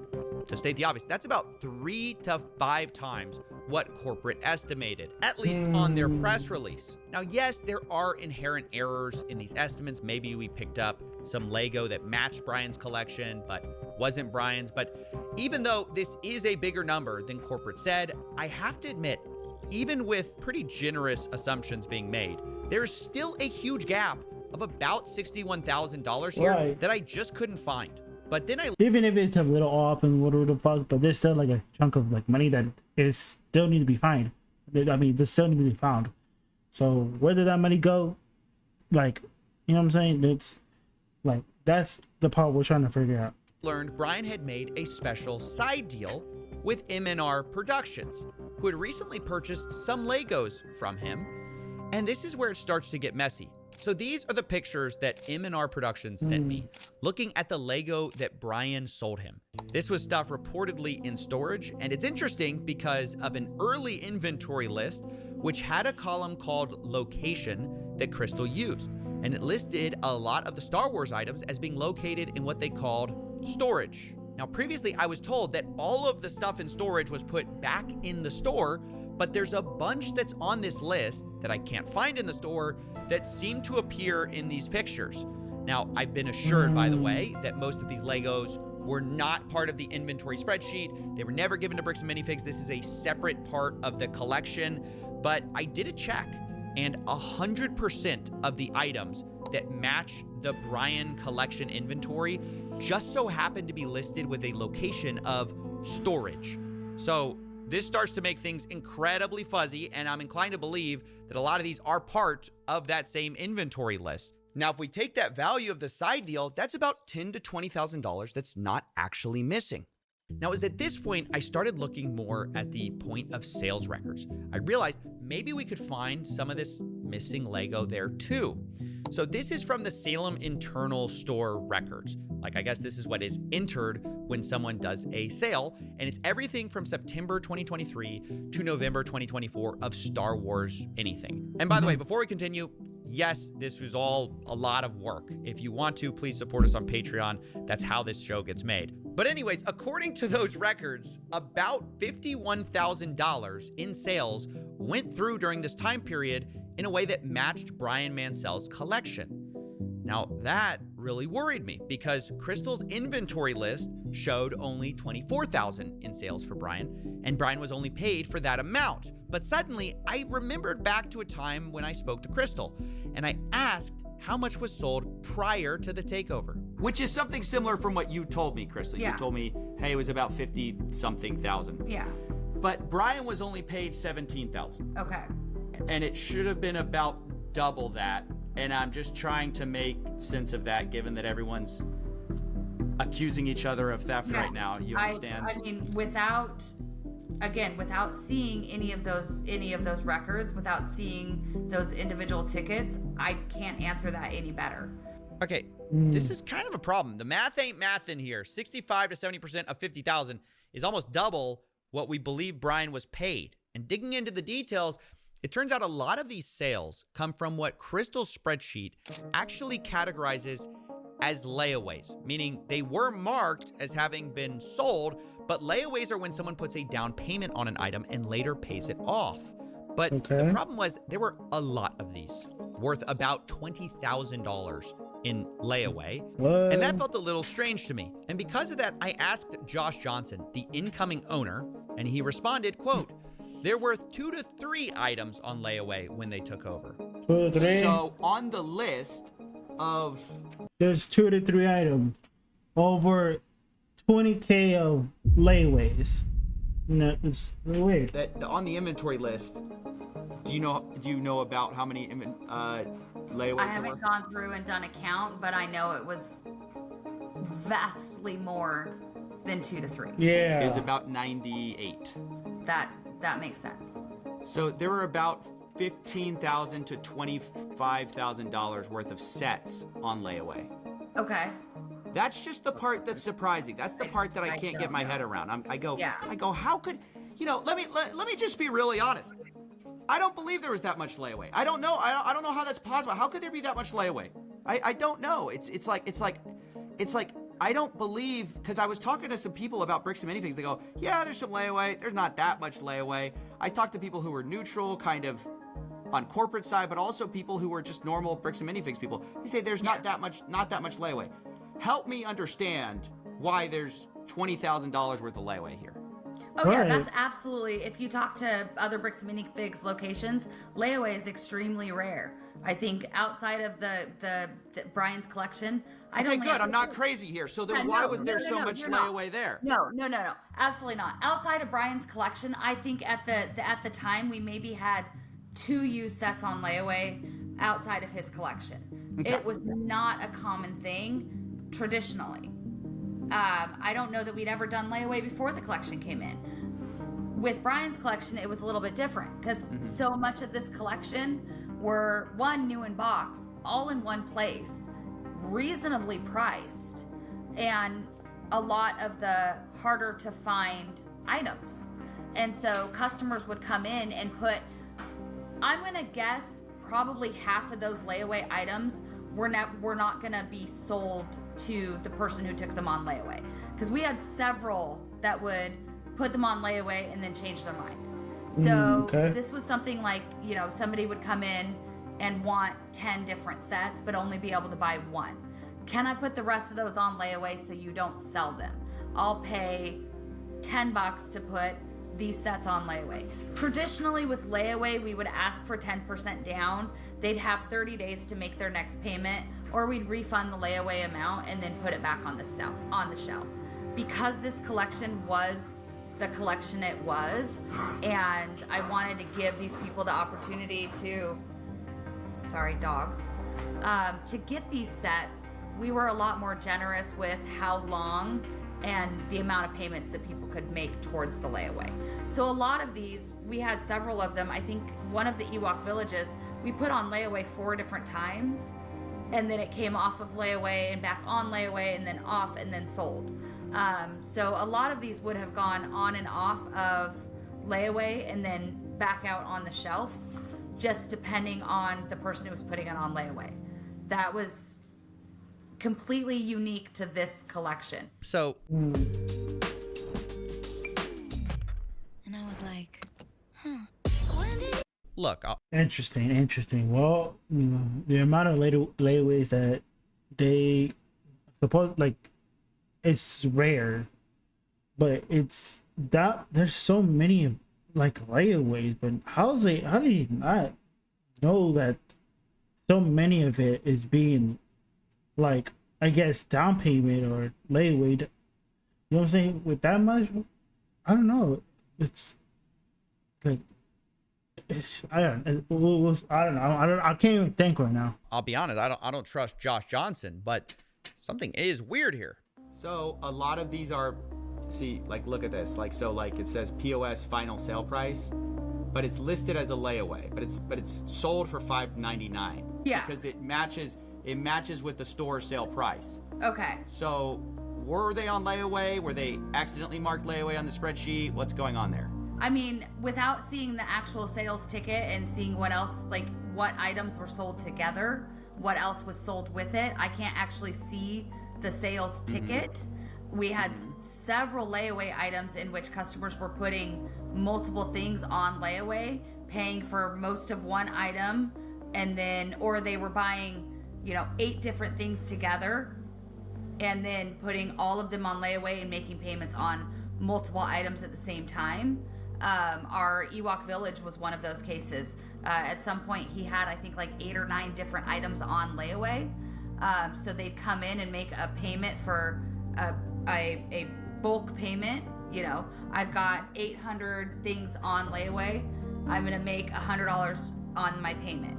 to state the obvious, that's about 3 to 5 times what corporate estimated, at least on their press release. Now, yes, there are inherent errors in these estimates. Maybe we picked up some Lego that matched Brian's collection, but wasn't Brian's. But even though this is a bigger number than corporate said, I have to admit, even with pretty generous assumptions being made, there's still a huge gap of about $61,000 here that I just couldn't find. But then even if it's a little off and whatever the fuck, but there's still like a chunk of like money that is still need to be found. I mean, they still need to be found. So where did that money go? Like, you know what I'm saying? It's like, that's the part we're trying to figure out. Learned Brian had made a special side deal with M&R Productions, who had recently purchased some Legos from him. And this is where it starts to get messy. So these are the pictures that M&R Productions sent me, looking at the Lego that Brian sold him. This was stuff reportedly in storage, and it's interesting because of an early inventory list, which had a column called Location that Crystal used. And it listed a lot of the Star Wars items as being located in what they called storage. Now, previously I was told that all of the stuff in storage was put back in the store, but there's a bunch that's on this list that I can't find in the store that seem to appear in these pictures. Now, I've been assured, by the way, that most of these Legos were not part of the inventory spreadsheet. They were never given to Bricks and Minifigs. This is a separate part of the collection, but I did a check, and 100% of the items that match the Brian collection inventory just so happen to be listed with a location of storage. So this starts to make things incredibly fuzzy, and I'm inclined to believe that a lot of these are part of that same inventory list. Now, if we take that value of the side deal, that's about $10,000 to $20,000 that's not actually missing. Now, it was at this point I started looking more at the point of sales records. I realized maybe we could find some of this missing Lego there too. So this is from the Salem internal store records. Like, I guess this is what is entered when someone does a sale, and it's everything from September 2023 to November 2024 of Star Wars anything. And by the way, before we continue, yes, this was all a lot of work. If you want to, please support us on Patreon. That's how this show gets made. But anyways, according to those records, about $51,000 in sales went through during this time period in a way that matched Brian Mansell's collection. Now, that really worried me because Crystal's inventory list showed only $24,000 in sales for Brian, and Brian was only paid for that amount. But suddenly, I remembered back to a time when I spoke to Crystal, and I asked how much was sold prior to the takeover. Which is something similar from what you told me, Crystal. Yeah. You told me, hey, it was about 50-something thousand. Yeah. But Brian was only paid $17,000. Okay. And it should have been about double that. And I'm just trying to make sense of that, given that everyone's accusing each other of theft right now. You understand? I mean, without seeing any of those records, without seeing those individual tickets, I can't answer that any better. Okay, this is kind of a problem. The math ain't math in here. 65 to 70% of 50,000 is almost double what we believe Brian was paid. And digging into the details, it turns out a lot of these sales come from what Crystal's spreadsheet actually categorizes as layaways, meaning they were marked as having been sold, but layaways are when someone puts a down payment on an item and later pays it off. But the problem was there were a lot of these, worth about $20,000 in layaway. And that felt a little strange to me. And because of that, I asked Josh Johnson, the incoming owner, and he responded, quote, there were 2 to 3 items on layaway when they took over. 2 to 3. So on the list of... There's 2 to 3 items. Over 20K of layaways. No, it's weird. That on the inventory list, do you know about how many layaways I haven't gone through and done a count, but I know it was vastly more than 2 to 3. Yeah. It was about 98. That makes sense. So there were about $15,000 to $25,000 worth of sets on layaway. Okay. That's just the part that's surprising. That's the part that I can't get my head around. I go, how could, let me just be really honest. I don't believe there was that much layaway. I don't know. I don't know how that's possible. How could there be that much layaway? I don't know. It's like I don't believe, because I was talking to some people about Bricks and Minifigs. They go, yeah, there's some layaway. There's not that much layaway. I talked to people who were neutral, kind of on corporate side, but also people who were just normal Bricks and Minifigs people. They say there's not that much layaway. Help me understand why there's $20,000 worth of layaway here. Oh yeah, that's absolutely. If you talk to other Bricks and Minifigs locations, layaway is extremely rare. I think outside of the Brian's collection, I don't. Okay, good. I'm not crazy here. So then, why was there so much layaway there? No, absolutely not. Outside of Brian's collection, I think at the time we maybe had 2 used sets on layaway outside of his collection. Okay. It was not a common thing traditionally. I don't know that we'd ever done layaway before the collection came in. With Brian's collection, it was a little bit different because so much of this collection were new in box, all in one place, reasonably priced, and a lot of the harder to find items. And so customers would come in and put, I'm gonna guess probably half of those layaway items were not gonna be sold to the person who took them on layaway, because we had several that would put them on layaway and then change their mind. So okay. this was something like, you know, somebody would come in and want 10 different sets, but only be able to buy one. Can I put the rest of those on layaway so you don't sell them? I'll pay $10 to put these sets on layaway. Traditionally with layaway, we would ask for 10% down. They'd have 30 days to make their next payment, or we'd refund the layaway amount and then put it back on the shelf. Because this collection was the collection it was, and I wanted to give these people the opportunity to, dogs, to get these sets, we were a lot more generous with how long and the amount of payments that people could make towards the layaway. So a lot of these, we had several of them. I think one of the Ewok villages, we put on layaway 4 different times, and then it came off of layaway and back on layaway and then off and then sold. So a lot of these would have gone on and off of layaway and then back out on the shelf, just depending on the person who was putting it on layaway. That was completely unique to this collection. So, and I was like, look. Interesting. Well, you know, the amount of layaways that they suppose, like, it's rare, but it's that there's so many of like layaways. But how do you not know that so many of it is being, like, I guess down payment or layaway? You know what I'm saying? With that much, I don't know. It's like, I don't know. I can't even think right now. I'll be honest. I don't trust Josh Johnson, but something is weird here. So a lot of these are, see, like, look at this. Like, so like it says POS final sale price, but it's listed as a layaway, but it's sold for $5.99. Yeah. Because it matches with the store sale price. Okay. So were they on layaway? Were they accidentally marked layaway on the spreadsheet? What's going on there? I mean, without seeing the actual sales ticket and seeing what else, like what items were sold together, what else was sold with it, I can't actually see the sales ticket. We had several layaway items in which customers were putting multiple things on layaway, paying for most of one item, and then, or they were buying, 8 different things together and then putting all of them on layaway and making payments on multiple items at the same time. Our Ewok village was one of those cases. At some point he had, I think, like 8 or 9 different items on layaway. So they'd come in and make a payment for a bulk payment. I've got 800 things on layaway. I'm gonna make $100 on my payment.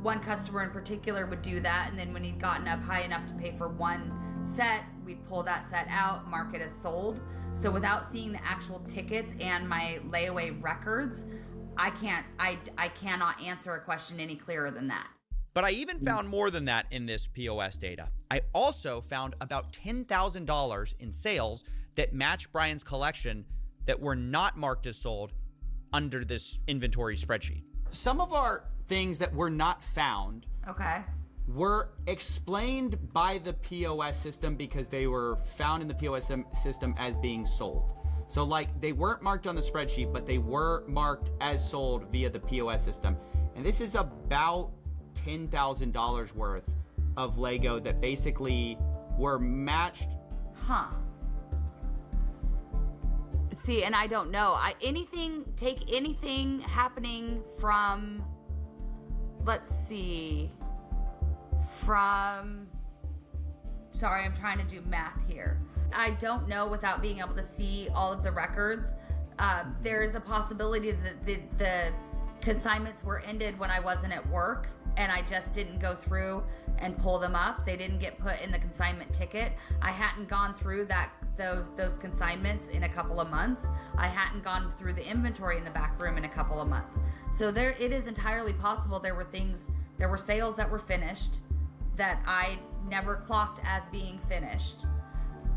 One customer in particular would do that, and then when he'd gotten up high enough to pay for one set, we'd pull that set out, mark it as sold. So without seeing the actual tickets and my layaway records, I cannot answer a question any clearer than that. But I even found more than that in this POS data. I also found about $10,000 in sales that match Brian's collection that were not marked as sold under this inventory spreadsheet. Some of our things that were not found were explained by the POS system because they were found in the POS system as being sold. So like they weren't marked on the spreadsheet, but they were marked as sold via the POS system. And this is about $10,000 worth of Lego that basically were matched. See, and I don't know. Take anything happening from, let's see, sorry, I'm trying to do math here. I don't know without being able to see all of the records. There is a possibility that the consignments were ended when I wasn't at work and I just didn't go through and pull them up. They didn't get put in the consignment ticket. I hadn't gone through those consignments in a couple of months. I hadn't gone through the inventory in the back room in a couple of months. So it is entirely possible there were sales that were finished that I never clocked as being finished.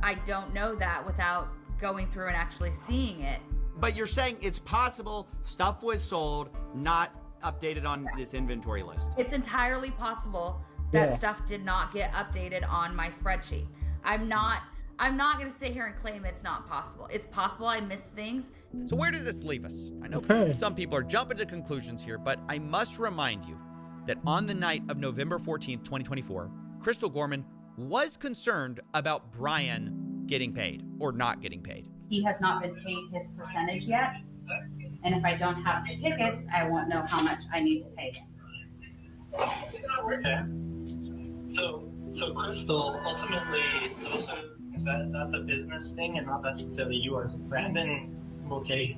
I don't know that without going through and actually seeing it. But you're saying it's possible stuff was sold, not updated on this inventory list. It's entirely possible that stuff did not get updated on my spreadsheet. I'm not I'm not going to sit here and claim it's not possible. It's possible I missed things. So where does this leave us? I know some people are jumping to conclusions here, but I must remind you that on the night of November 14th, 2024, Crystal Gorman was concerned about Brian getting paid or not getting paid. He has not been paid his percentage yet. And if I don't have the tickets, I won't know how much I need to pay him. Okay. So Crystal, ultimately, that's a business thing and not necessarily yours. Brandon will take,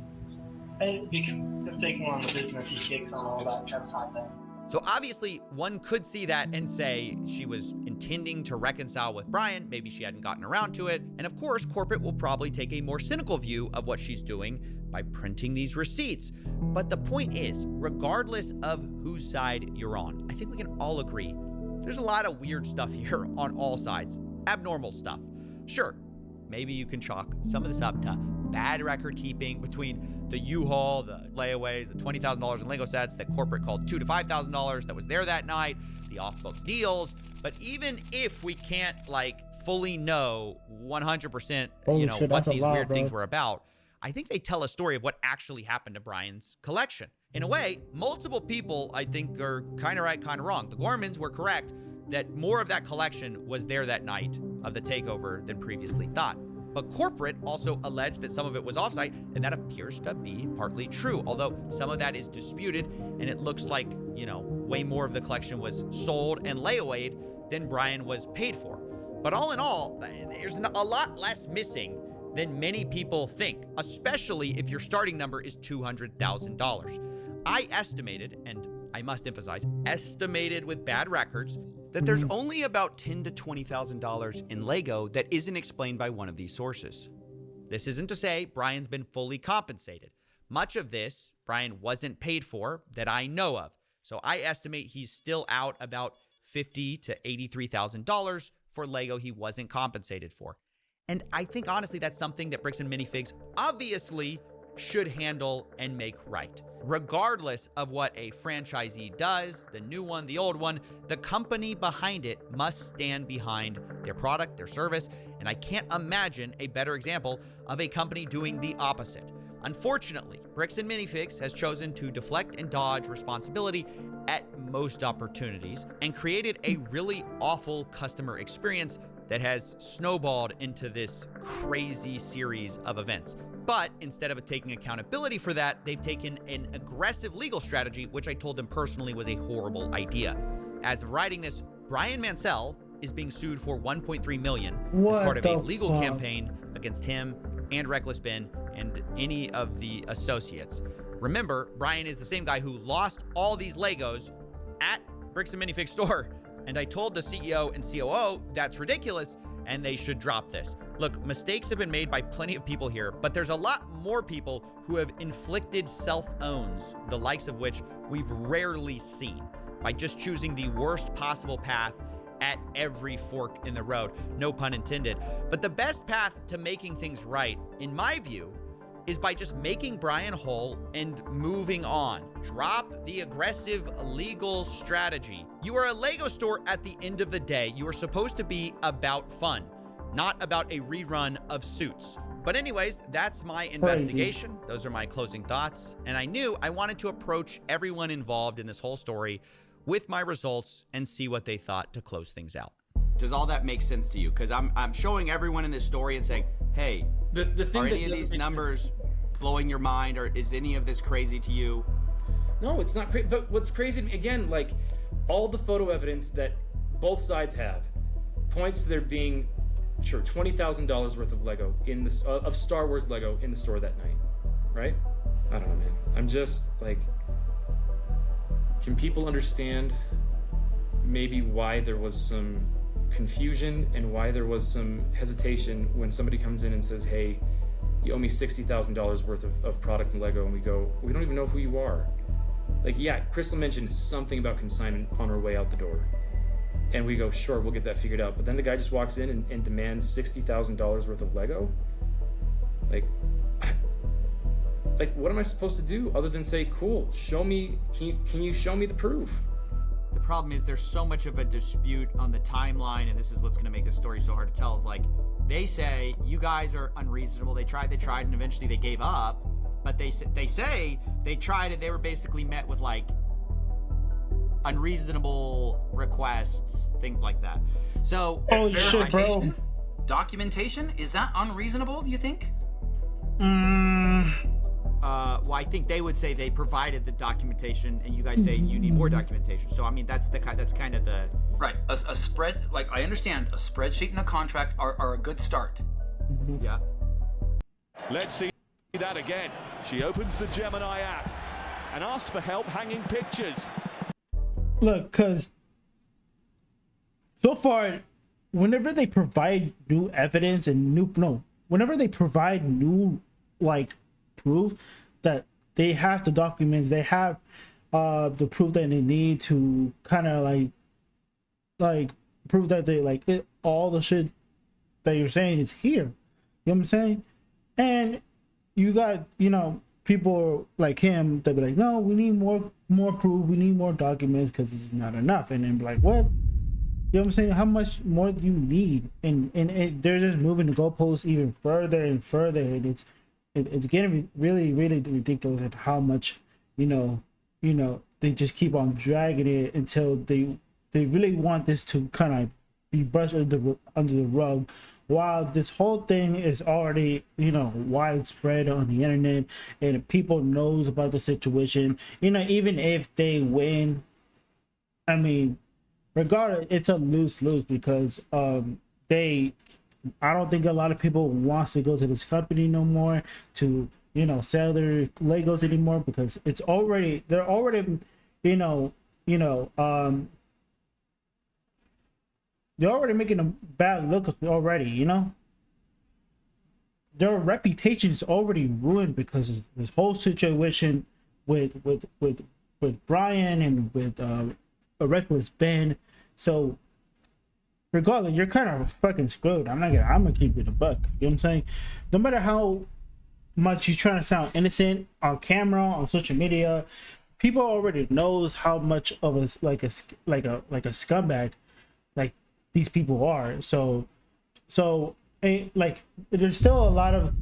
because taking on the business, he takes on all that kind of side there. So obviously, one could see that and say she was intending to reconcile with Brian. Maybe she hadn't gotten around to it. And of course, corporate will probably take a more cynical view of what she's doing by printing these receipts. But the point is, regardless of whose side you're on, I think we can all agree there's a lot of weird stuff here on all sides. Abnormal stuff. Sure, maybe you can chalk some of this up to bad record keeping between the U-Haul, the layaways, the $20,000 in Lego sets that corporate called $2,000 to $5,000 that was there that night, the off-book deals. But even if we can't fully know 100%, what these weird things were about, I think they tell a story of what actually happened to Brian's collection. In a way, multiple people, I think, are kind of right, kind of wrong. The Gormans were correct that more of that collection was there that night of the takeover than previously thought. But corporate also alleged that some of it was offsite, and that appears to be partly true, although some of that is disputed, and it looks like, way more of the collection was sold and layawayed than Brian was paid for. But all in all, there's a lot less missing than many people think, especially if your starting number is $200,000. I estimated, and I must emphasize, estimated with bad records, that there's only about $10,000 to $20,000 in Lego that isn't explained by one of these sources. This isn't to say Brian's been fully compensated. Much of this Brian wasn't paid for that I know of. So I estimate he's still out about $50,000 to $83,000 for Lego he wasn't compensated for. And I think honestly that's something that Bricks and Minifigs obviously should handle and make right. Regardless of what a franchisee does, the new one, the old one, the company behind it must stand behind their product, their service, and I can't imagine a better example of a company doing the opposite. Unfortunately, Bricks and Minifigs has chosen to deflect and dodge responsibility at most opportunities and created a really awful customer experience that has snowballed into this crazy series of events. But instead of taking accountability for that, they've taken an aggressive legal strategy, which I told them personally was a horrible idea. As of writing this, Brian Mansell is being sued for $1.3 million as part of a legal campaign against him and Reckless Ben and any of the associates. Remember, Brian is the same guy who lost all these Legos at Bricks and Minifigs store. And I told the CEO and COO that's ridiculous and they should drop this. Look, mistakes have been made by plenty of people here, but there's a lot more people who have inflicted self-owns, the likes of which we've rarely seen, by just choosing the worst possible path at every fork in the road. No pun intended. But the best path to making things right, in my view, is by just making Brian whole and moving on. Drop the aggressive legal strategy. You are a Lego store at the end of the day. You are supposed to be about fun, not about a rerun of Suits. But anyways, that's my investigation. Those are my closing thoughts. And I knew I wanted to approach everyone involved in this whole story with my results and see what they thought to close things out. Does all that make sense to you? Because I'm showing everyone in this story and saying, hey, the thing are that any of these doesn't make numbers blowing your mind, or is any of this crazy to you? No, it's not crazy. But what's crazy, again, all the photo evidence that both sides have points to there being, sure, $20,000 worth of Lego of Star Wars Lego in the store that night, right? I don't know, man. I'm just can people understand maybe why there was some confusion and why there was some hesitation when somebody comes in and says, hey, you owe me $60,000 worth of product in Lego, and we go, we don't even know who you are. Yeah, Crystal mentioned something about consignment on her way out the door. And we go, sure, we'll get that figured out. But then the guy just walks in and demands $60,000 worth of Lego? What am I supposed to do other than say, cool, show me, can you show me the proof? The problem is there's so much of a dispute on the timeline, and this is what's going to make this story so hard to tell. Is like they say you guys are unreasonable. They tried, and eventually they gave up. But they say they tried it. They were basically met with like unreasonable requests, things like that. So holy shit, bro. Documentation, is that unreasonable, do you think? Well, I think they would say they provided the documentation, and you guys say you need more documentation. So I mean, that's kind of the right. A spread, like I understand, a spreadsheet and a contract are a good start. Yeah. Let's see that again. She opens the Gemini app and asks for help hanging pictures. Look, because so far, whenever they provide new evidence and whenever they provide new like proof that they have the documents, they have the proof that they need to kind of like prove that they like it, all the shit that you're saying is here. You know what I'm saying? And you got, people like him that be like, no, we need more proof, we need more documents because it's not enough. And then be like, what? You know what I'm saying? How much more do you need? And they're just moving the goalposts even further and further, and it's getting really, really ridiculous at how much, they just keep on dragging it until they really want this to kind of be brushed under the rug, while this whole thing is already, widespread on the internet, and people knows about the situation. Even if they win, I mean, regardless, it's a lose-lose because I don't think a lot of people wants to go to this company no more to sell their Legos anymore, because they're already they're already making a bad look already. Their reputation is already ruined because of this whole situation with Brian and with a Reckless Ben. So regardless, you're kind of fucking screwed. I'm gonna keep it a buck. You know what I'm saying? No matter how much you're trying to sound innocent on camera, on social media, people already knows how much of a scumbag like these people are. So like there's still a lot of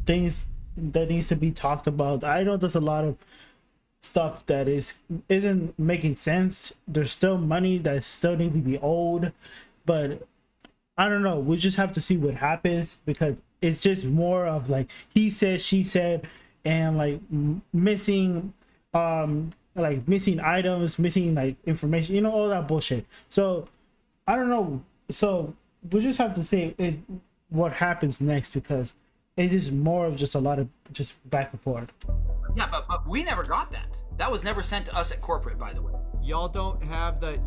things that needs to be talked about. I know there's a lot of stuff that isn't making sense. There's still money that still needs to be owed, but I don't know. We just have to see what happens, because it's just more of like he said, she said, and like missing items, missing like information, all that bullshit. So I don't know. So we just have to see what happens next, because it's just more of just a lot of just back and forth. Yeah, but we never got that. That was never sent to us at corporate, by the way. Y'all do have the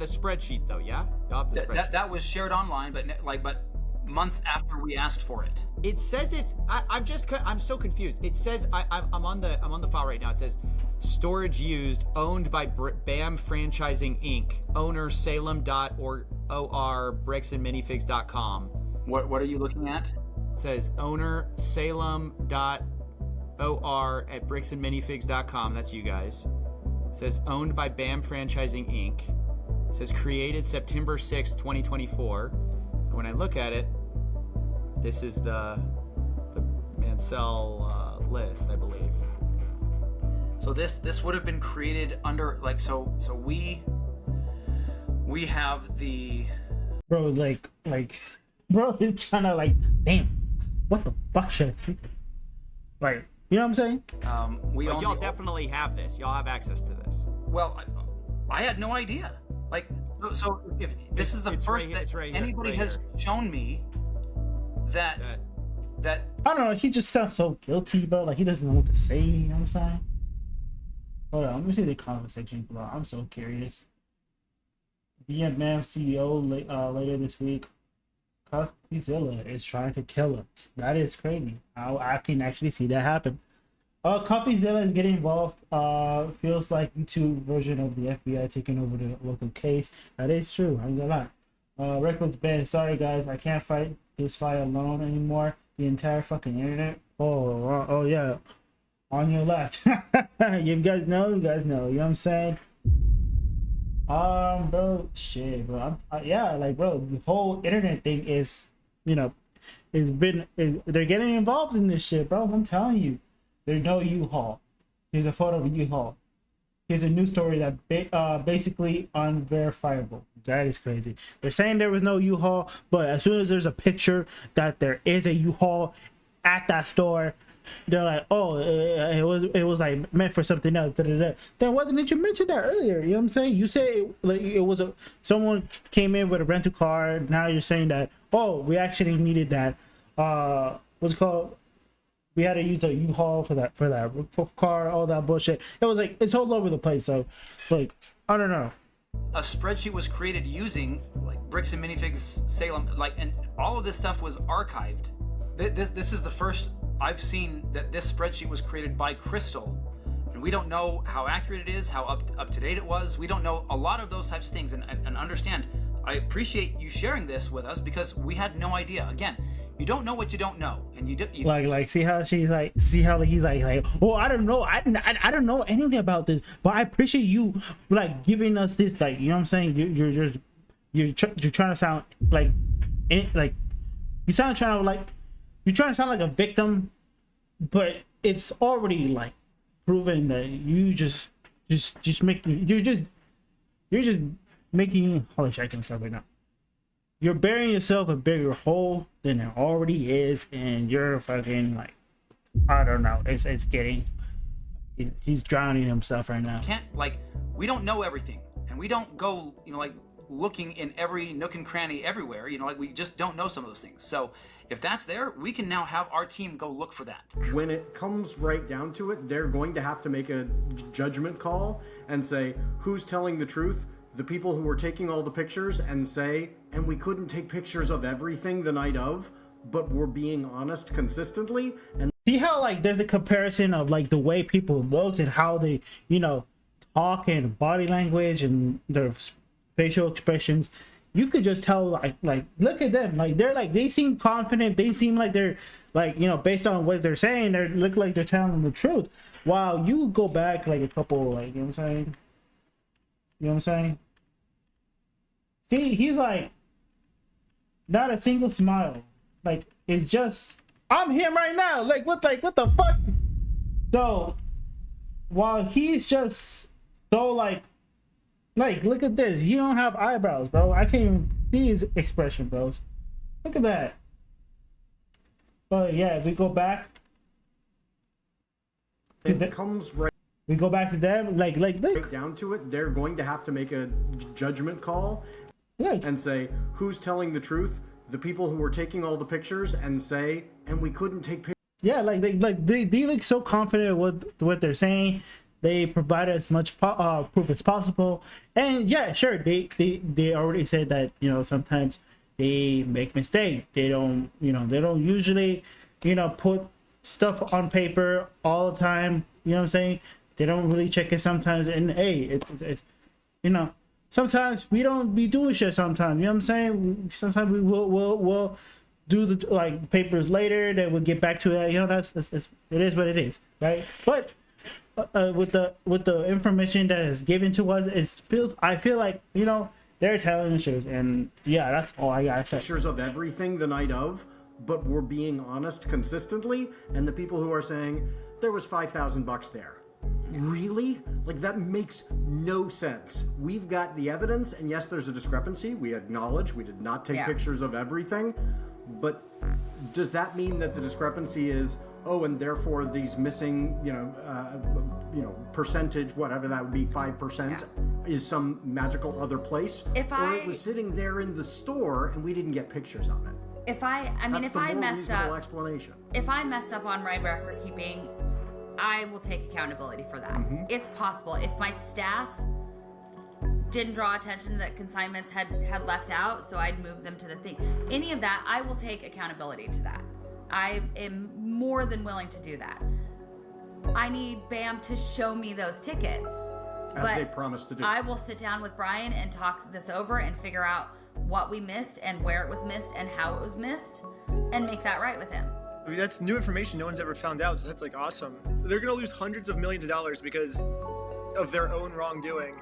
spreadsheet though, yeah? Y'all have the spreadsheet. That was shared online, but months after we asked for it. It says I'm so confused. It says I'm on the file right now. It says storage used, owned by BAM Franchising Inc. Owner Salem.or bricksandminifigs.com. What are you looking at? It says owner Salem.or at bricksandminifigs.com. That's you guys. It says owned by BAM Franchising Inc. It says created September 6, 2024. And when I look at it, this is the Mansell list, I believe. So this would have been created under so we have the bro bro is trying to damn, what the fuck should I see? Like, you know what I'm saying? Y'all definitely have this. Y'all have access to this. Well, I had no idea. So if this is the first that anybody has shown me that I don't know, he just sounds so guilty, bro. Like he doesn't know what to say. You know what I'm saying? Hold on, let me see the comment section, bro. I'm so curious. Vietnam CEO later this week. Coffeezilla is trying to kill us. That is crazy. I can actually see that happen. Coffeezilla is getting involved. Feels like YouTube version of the FBI taking over the local case. That is true. I'm gonna lie. Reckless Ben. Sorry guys, I can't fight this fight alone anymore. The entire fucking internet. Oh yeah. On your left. You guys know. You know what I'm saying? Bro, shit, bro. Yeah, like, bro, the whole internet thing is, you know, they're getting involved in this shit, bro. I'm telling you, there's no U-Haul. Here's a photo of a U-Haul. Here's a news story that basically unverifiable. That is crazy. They're saying there was no U-Haul, but as soon as there's a picture that there is a U-Haul at that store, they're like, oh, it was like meant for something else. Da, da, da. Then why didn't you mention that earlier? You know what I'm saying? You say like it was someone came in with a rental car. Now you're saying that, oh, we actually needed that. What's it called? We had to use the U-Haul for that car, all that bullshit. It was like, it's all over the place. So, like, I don't know. A spreadsheet was created using like Bricks and Minifigs Salem, like, and all of this stuff was archived. This is the first I've seen that this spreadsheet was created by Crystal, and we don't know how accurate it is, how up to date it was. We don't know a lot of those types of things, and understand. I appreciate you sharing this with us because we had no idea. Again, you don't know what you don't know, and you like see how she's like, see how he's like, well, I don't know, I don't know anything about this, but I appreciate you like giving us this, like, you know what I'm saying? You're trying to sound like you're trying to sound like a victim, but it's already like proven that you just making you're just making, holy shit, I can't start right now. You're burying yourself a bigger hole than it already is, and you're fucking like, I don't know. It's getting, he's drowning himself right now. Can't, like, we don't know everything, and we don't go, you know, like looking in every nook and cranny everywhere. You know, like we just don't know some of those things. So if that's there, we can now have our team go look for that. When it comes right down to it, they're going to have to make a judgment call and say who's telling the truth. The people who were taking all the pictures and say, and we couldn't take pictures of everything the night of, but we're being honest consistently. And see how like there's a comparison of like the way people look and how they, you know, talk and body language and their facial expressions. You could just tell like look at them, like they're like, they seem confident, they seem like they're like, you know, based on what they're saying, they look like they're telling the truth. While you go back like a couple, like, you know what I'm saying? You know what I'm saying? See, he's like, not a single smile. Like, it's just, I'm him right now. Like, what the fuck? So, while he's just so like, look at this. He don't have eyebrows, bro. I can't even see his expression, bros. Look at that. But yeah, if we go back, it comes right. We go back to them, like right down to it. They're going to have to make a judgment call. And say who's telling the truth. The people who were taking all the pictures and say, and we couldn't take pictures. Yeah, they look so confident with what they're saying. They provide as much proof as possible. And yeah, sure, they already said that, you know, sometimes they make mistakes. They don't usually, you know, put stuff on paper all the time. You know what I'm saying? They don't really check it sometimes. And hey, it's you know. Sometimes we don't be doing shit sometimes, you know what I'm saying? Sometimes we will do the like papers later, then we'll get back to that, you know, that's it is what it is, right? But with the information that is given to us, I feel like, you know, they're telling the truth, and yeah, that's all I gotta say. Pictures of everything the night of, but we're being honest consistently, and the people who are saying there was $5,000 there. Really? Like, that makes no sense. We've got the evidence, and yes, there's a discrepancy. We acknowledge we did not take pictures of everything, but does that mean that the discrepancy is, oh, and therefore these missing, you know, percentage, whatever that would be, 5%, is some magical other place? Or it was sitting there in the store and we didn't get pictures of it. If I messed up on my record keeping, I will take accountability for that. It's possible. If my staff didn't draw attention that consignments had left out, so I'd move them to the thing. Any of that, I will take accountability to that. I am more than willing to do that. I need BAM to show me those tickets. As they promised to do. I will sit down with Brian and talk this over and figure out what we missed and where it was missed and how it was missed and make that right with him. I mean, that's new information no one's ever found out, so that's like awesome. They're gonna lose hundreds of millions of dollars because of their own wrongdoing.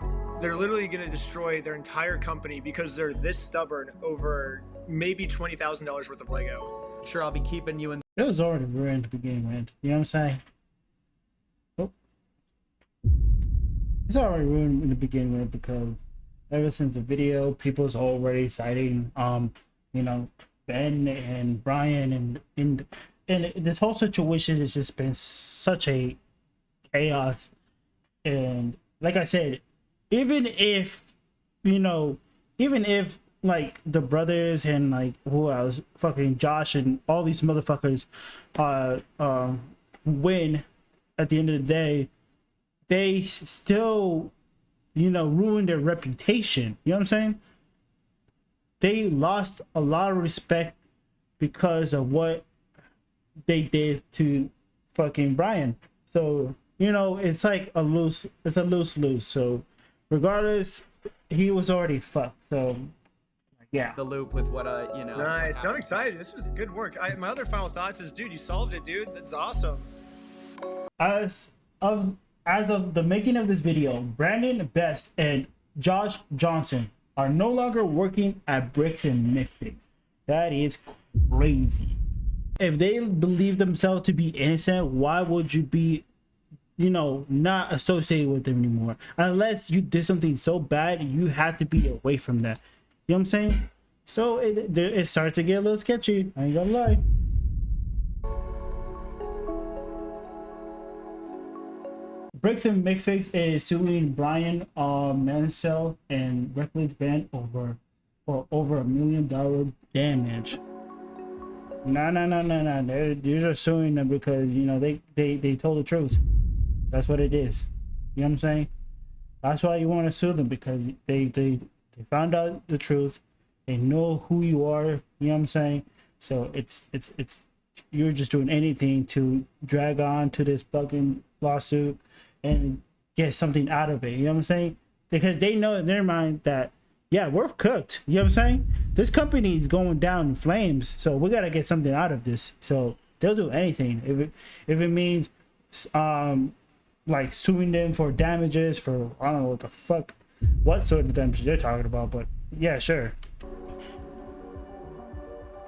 they're literally going to destroy their entire company because they're this stubborn over maybe $20,000 worth of Lego. Sure, I'll be keeping you in. It was already ruined to begin with. You know what I'm saying? Oh. It's already ruined in the beginning with because ever since the video, people's already citing, you know, Ben and Brian and this whole situation has just been such a chaos. And like I said, even if, you know, even if like the brothers and like who else, fucking Josh and all these motherfuckers win at the end of the day, they still, you know, ruin their reputation. You know what I'm saying? They lost a lot of respect because of what they did to fucking Brian. So, you know, it's like a lose lose. So regardless, he was already fucked. So yeah, the loop with what you know. Nice. I'm excited. This was good work. My other final thoughts is, dude, you solved it, dude. That's awesome. As of the making of this video, Brandon Best and Josh Johnson are no longer working at Bricks and Mixfix. That is crazy. If they believe themselves to be innocent, why would you be, you know, not associated with them anymore? Unless you did something so bad, you had to be away from that. You know what I'm saying? So it starts to get a little sketchy. I ain't gonna lie. Bricks and Mixfix is suing Brian Mansell and Reckless Ben for over $1 million damage. No. They're just suing them because, you know, they told the truth. That's what it is. You know what I'm saying? That's why you want to sue them, because they found out the truth. They know who you are. You know what I'm saying? So it's you're just doing anything to drag on to this fucking lawsuit and get something out of it. You know what I'm saying? Because they know in their mind that, yeah, we're cooked. You know what I'm saying? This company is going down in flames, so we gotta get something out of this. So they'll do anything if it means like suing them for damages for, I don't know what the fuck, what sort of damages they're talking about, but yeah, sure.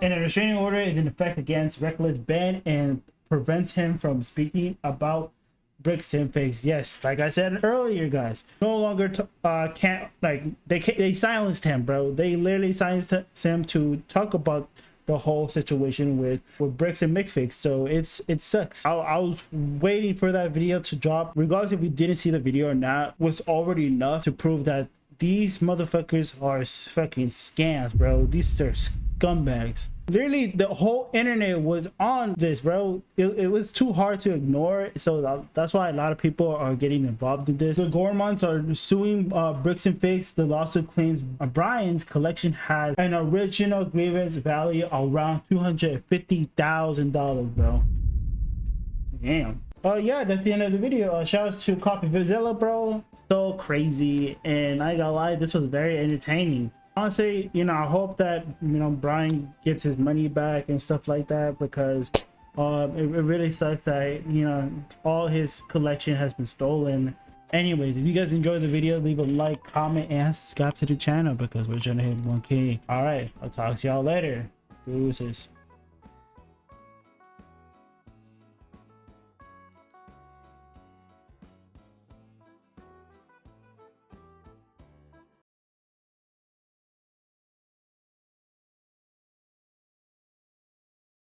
And a restraining order is in effect against Reckless Ben and prevents him from speaking about Bricks and Mixfix. Yes, like I said earlier, guys, no longer can't, like, they silenced him, bro. They literally silenced him to talk about the whole situation with Bricks and Mixfix. So it sucks. I was waiting for that video to drop. Regardless if you didn't see the video or not, was already enough to prove that these motherfuckers are fucking scams, bro. These are scumbags. Literally, the whole internet was on this, bro. It was too hard to ignore. So that's why a lot of people are getting involved in this. The Gormans are suing Bricks and Fix. The lawsuit claims Brian's collection has an original grievance value around $250,000, bro. Damn. Yeah, that's the end of the video. Shout out to Coffeezilla, bro. So crazy, and I gotta lie, this was very entertaining. Honestly, you know, I hope that, you know, Brian gets his money back and stuff like that, because it really sucks that, you know, all his collection has been stolen. Anyways, if you guys enjoyed the video, leave a like, comment, and subscribe to the channel, because we're trying to hit 1K. All right, I'll talk to y'all later. Deuces.